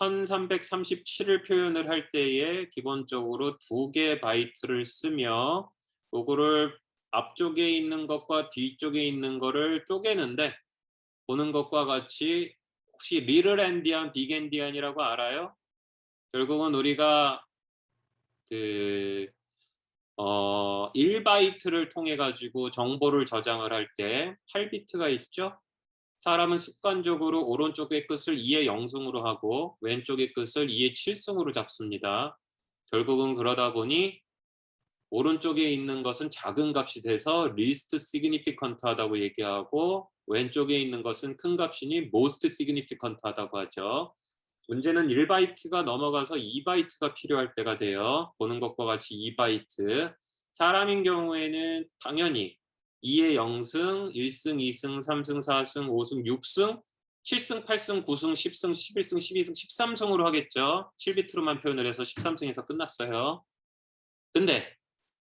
1337을 표현을 할 때에 기본적으로 2개 바이트를 쓰며 요거를 앞쪽에 있는 것과 뒤쪽에 있는 거를 쪼개는데, 보는 것과 같이 혹시 리틀 엔디안, 빅 엔디안이라고 알아요? 결국은 우리가 그 1바이트를 통해 가지고 정보를 저장을 할 때 8비트가 있죠. 사람은 습관적으로 오른쪽의 끝을 2의 0승으로 하고 왼쪽의 끝을 2의 7승으로 잡습니다. 결국은 그러다 보니 오른쪽에 있는 것은 작은 값이 돼서 least significant 하다고 얘기하고 왼쪽에 있는 것은 큰 값이니 most significant 하다고 하죠. 문제는 1바이트가 넘어가서 2바이트가 필요할 때가 돼요. 보는 것과 같이 2바이트. 사람인 경우에는 당연히 2의 0승, 1승, 2승, 3승, 4승, 5승, 6승, 7승, 8승, 9승, 10승, 11승, 12승, 13승으로 하겠죠. 7비트로만 표현을 해서 13승에서 끝났어요. 근데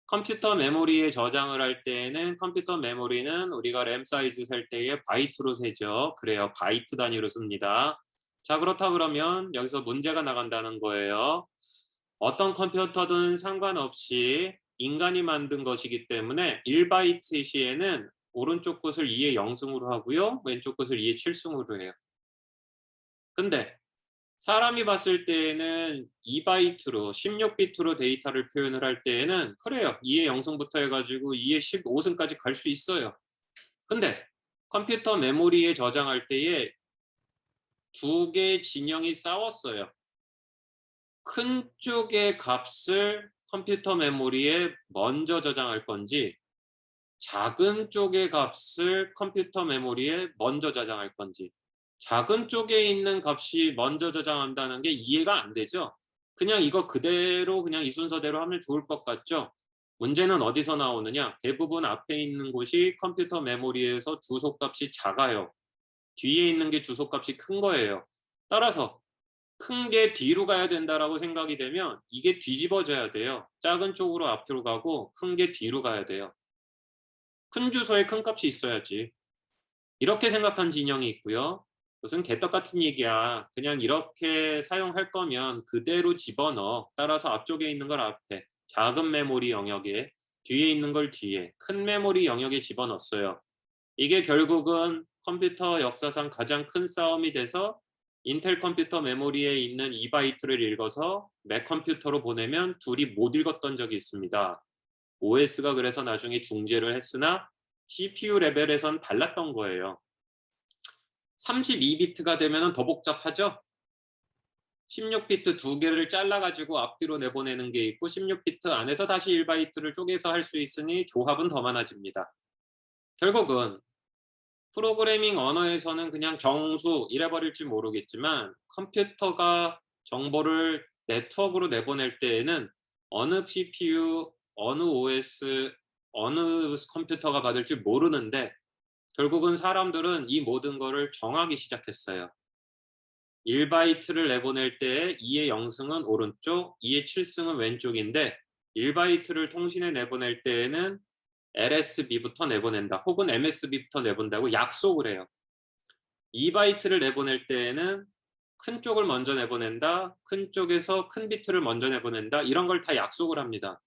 컴퓨터 메모리에 저장을 할 때에는 컴퓨터 메모리는 우리가 램 사이즈 셀 때에 바이트로 세죠. 그래요. 바이트 단위로 씁니다. 자, 그렇다 그러면 여기서 문제가 나간다는 거예요. 어떤 컴퓨터든 상관없이 인간이 만든 것이기 때문에 1바이트 시에는 오른쪽 것을 2의 0승으로 하고요. 왼쪽 것을 2의 7승으로 해요. 근데 사람이 봤을 때에는 2바이트로 16비트로 데이터를 표현을 할 때에는 그래요. 2의 0승부터 해가지고 2의 15승까지 갈 수 있어요. 근데 컴퓨터 메모리에 저장할 때에 두 개의 진영이 싸웠어요. 큰 쪽의 값을 컴퓨터 메모리에 먼저 저장할 건지 작은 쪽의 값을 컴퓨터 메모리에 먼저 저장할 건지. 작은 쪽에 있는 값이 먼저 저장한다는 게 이해가 안 되죠. 그냥 이거 그대로 그냥 이 순서대로 하면 좋을 것 같죠. 문제는 어디서 나오느냐. 대부분 앞에 있는 곳이 컴퓨터 메모리에서 주소값이 작아요. 뒤에 있는 게 주소값이 큰 거예요. 따라서 큰 게 뒤로 가야 된다라고 생각이 되면 이게 뒤집어져야 돼요. 작은 쪽으로 앞으로 가고 큰 게 뒤로 가야 돼요. 큰 주소에 큰 값이 있어야지. 이렇게 생각한 진영이 있고요. 무슨 개떡 같은 얘기야. 그냥 이렇게 사용할 거면 그대로 집어넣어. 따라서 앞쪽에 있는 걸 앞에, 작은 메모리 영역에, 뒤에 있는 걸 뒤에, 큰 메모리 영역에 집어넣었어요. 이게 결국은 컴퓨터 역사상 가장 큰 싸움이 돼서 인텔 컴퓨터 메모리에 있는 2바이트를 읽어서 맥 컴퓨터로 보내면 둘이 못 읽었던 적이 있습니다. OS가 그래서 나중에 중재를 했으나 CPU 레벨에선 달랐던 거예요. 32비트가 되면 더 복잡하죠? 16비트 두 개를 잘라가지고 앞뒤로 내보내는 게 있고 16비트 안에서 다시 1바이트를 쪼개서 할 수 있으니 조합은 더 많아집니다. 결국은 프로그래밍 언어에서는 그냥 정수 이래버릴지 모르겠지만 컴퓨터가 정보를 네트워크로 내보낼 때에는 어느 CPU, 어느 OS, 어느 컴퓨터가 받을지 모르는데 결국은 사람들은 이 모든 거를 정하기 시작했어요. 1바이트를 내보낼 때 2의 0승은 오른쪽, 2의 7승은 왼쪽인데 1바이트를 통신에 내보낼 때에는 LSB부터 내보낸다. 혹은 MSB부터 내본다고 약속을 해요. 2바이트를 내보낼 때에는 큰 쪽을 먼저 내보낸다. 큰 쪽에서 큰 비트를 먼저 내보낸다. 이런 걸 다 약속을 합니다.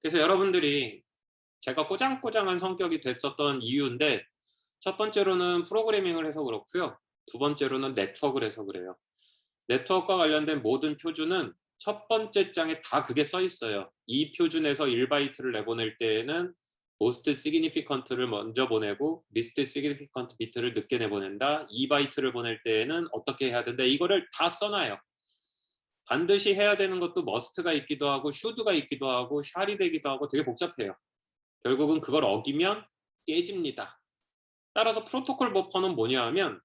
그래서 여러분들이 제가 꼬장꼬장한 성격이 됐었던 이유인데 첫 번째로는 프로그래밍을 해서 그렇고요. 두 번째로는 네트워크를 해서 그래요. 네트워크와 관련된 모든 표준은 첫 번째 장에 다 그게 써 있어요. 이 표준에서 1바이트를 내보낼 때에는 most significant를 먼저 보내고 least significant 비트를 늦게 내보낸다. 2바이트를 보낼 때에는 어떻게 해야 된다. 이거를 다 써놔요. 반드시 해야 되는 것도 must가 있기도 하고 should가 있기도 하고 shall이 되기도 하고 되게 복잡해요. 결국은 그걸 어기면 깨집니다. 따라서 프로토콜 버퍼는 뭐냐 하면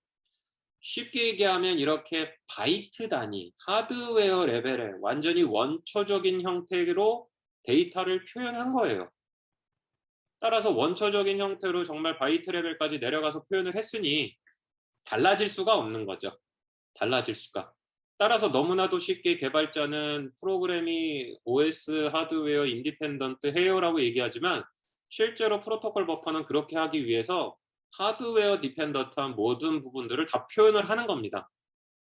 쉽게 얘기하면 이렇게 바이트 단위, 하드웨어 레벨의 완전히 원초적인 형태로 데이터를 표현한 거예요. 따라서 원초적인 형태로 정말 바이트 레벨까지 내려가서 표현을 했으니 달라질 수가 없는 거죠. 달라질 수가. 따라서 너무나도 쉽게 개발자는 프로그램이 OS 하드웨어 인디펜던트 해요라고 얘기하지만 실제로 프로토콜 버퍼는 그렇게 하기 위해서 하드웨어 디펜던트한 모든 부분들을 다 표현을 하는 겁니다.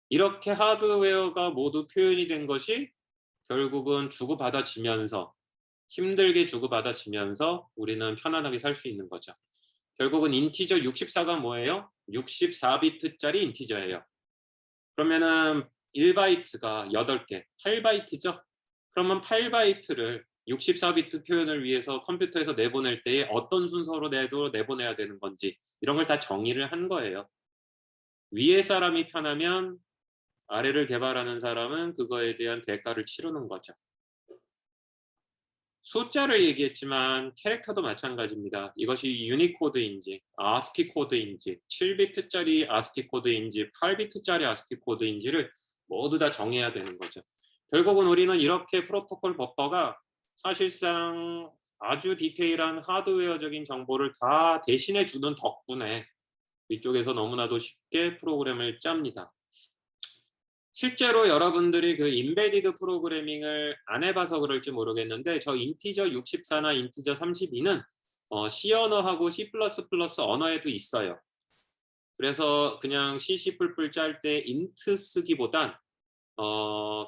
이렇게 하드웨어가 모두 표현이 된 것이 결국은 주고받아지면서 힘들게 주고받아지면서 우리는 편안하게 살 수 있는 거죠. 결국은 인티저 64가 뭐예요? 64비트짜리 인티저예요. 그러면은 1바이트가 8개, 8바이트죠? 그러면 8바이트를 64비트 표현을 위해서 컴퓨터에서 내보낼 때에 어떤 순서로 내보내야 되는 건지 이런 걸 다 정의를 한 거예요. 위에 사람이 편하면 아래를 개발하는 사람은 그거에 대한 대가를 치르는 거죠. 숫자를 얘기했지만 캐릭터도 마찬가지입니다. 이것이 유니코드인지 아스키 코드인지 7비트짜리 아스키 코드인지 8비트짜리 아스키 코드인지를 모두 다 정해야 되는 거죠. 결국은 우리는 이렇게 프로토콜 버퍼가 사실상 아주 디테일한 하드웨어적인 정보를 다 대신해 주는 덕분에 이쪽에서 너무나도 쉽게 프로그램을 짭니다. 실제로 여러분들이 그 인베디드 프로그래밍을 안 해봐서 그럴지 모르겠는데 저 인티저 64나 인티저 32는 C 언어하고 C++ 언어에도 있어요. 그래서 그냥 C, C++ 짤 때 인트 쓰기보단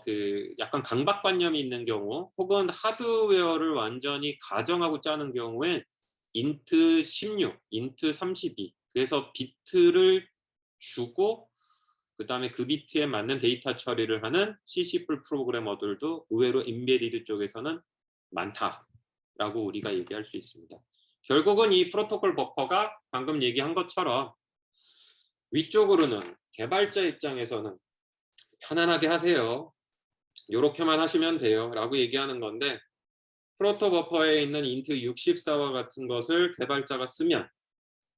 그 약간 강박관념이 있는 경우 혹은 하드웨어를 완전히 가정하고 짜는 경우엔 인트 16, 인트 32 그래서 비트를 주고 그 다음에 그 비트에 맞는 데이터 처리를 하는 C++ 프로그래머들도 의외로 인베디드 쪽에서는 많다라고 우리가 얘기할 수 있습니다. 결국은 이 프로토콜 버퍼가 방금 얘기한 것처럼 위쪽으로는 개발자 입장에서는 편안하게 하세요. 요렇게만 하시면 돼요 라고 얘기하는 건데 프로토 버퍼에 있는 인트 64와 같은 것을 개발자가 쓰면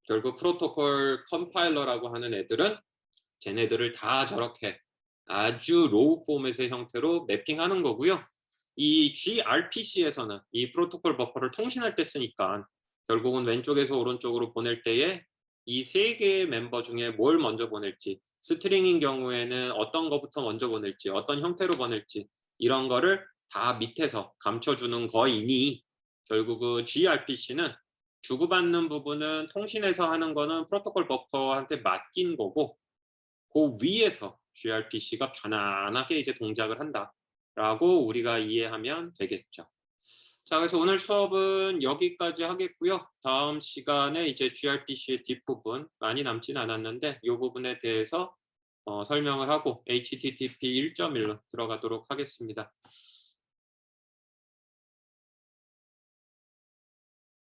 결국 프로토콜 컴파일러라고 하는 애들은 쟤네들을 다 저렇게 아주 로우 포맷의 형태로 매핑하는 거고요. 이 gRPC에서는 이 프로토콜 버퍼를 통신할 때 쓰니까 결국은 왼쪽에서 오른쪽으로 보낼 때에 이 세 개의 멤버 중에 뭘 먼저 보낼지 스트링인 경우에는 어떤 거부터 먼저 보낼지 어떤 형태로 보낼지 이런 거를 다 밑에서 감춰주는 거이니 결국은 gRPC는 주고받는 부분은 통신에서 하는 거는 프로토콜 버퍼한테 맡긴 거고 그 위에서 gRPC가 편안하게 이제 동작을 한다라고 우리가 이해하면 되겠죠. 자, 그래서 오늘 수업은 여기까지 하겠고요. 다음 시간에 이제 gRPC의 뒷부분 많이 남진 않았는데 이 부분에 대해서 설명을 하고 HTTP 1.1로 들어가도록 하겠습니다.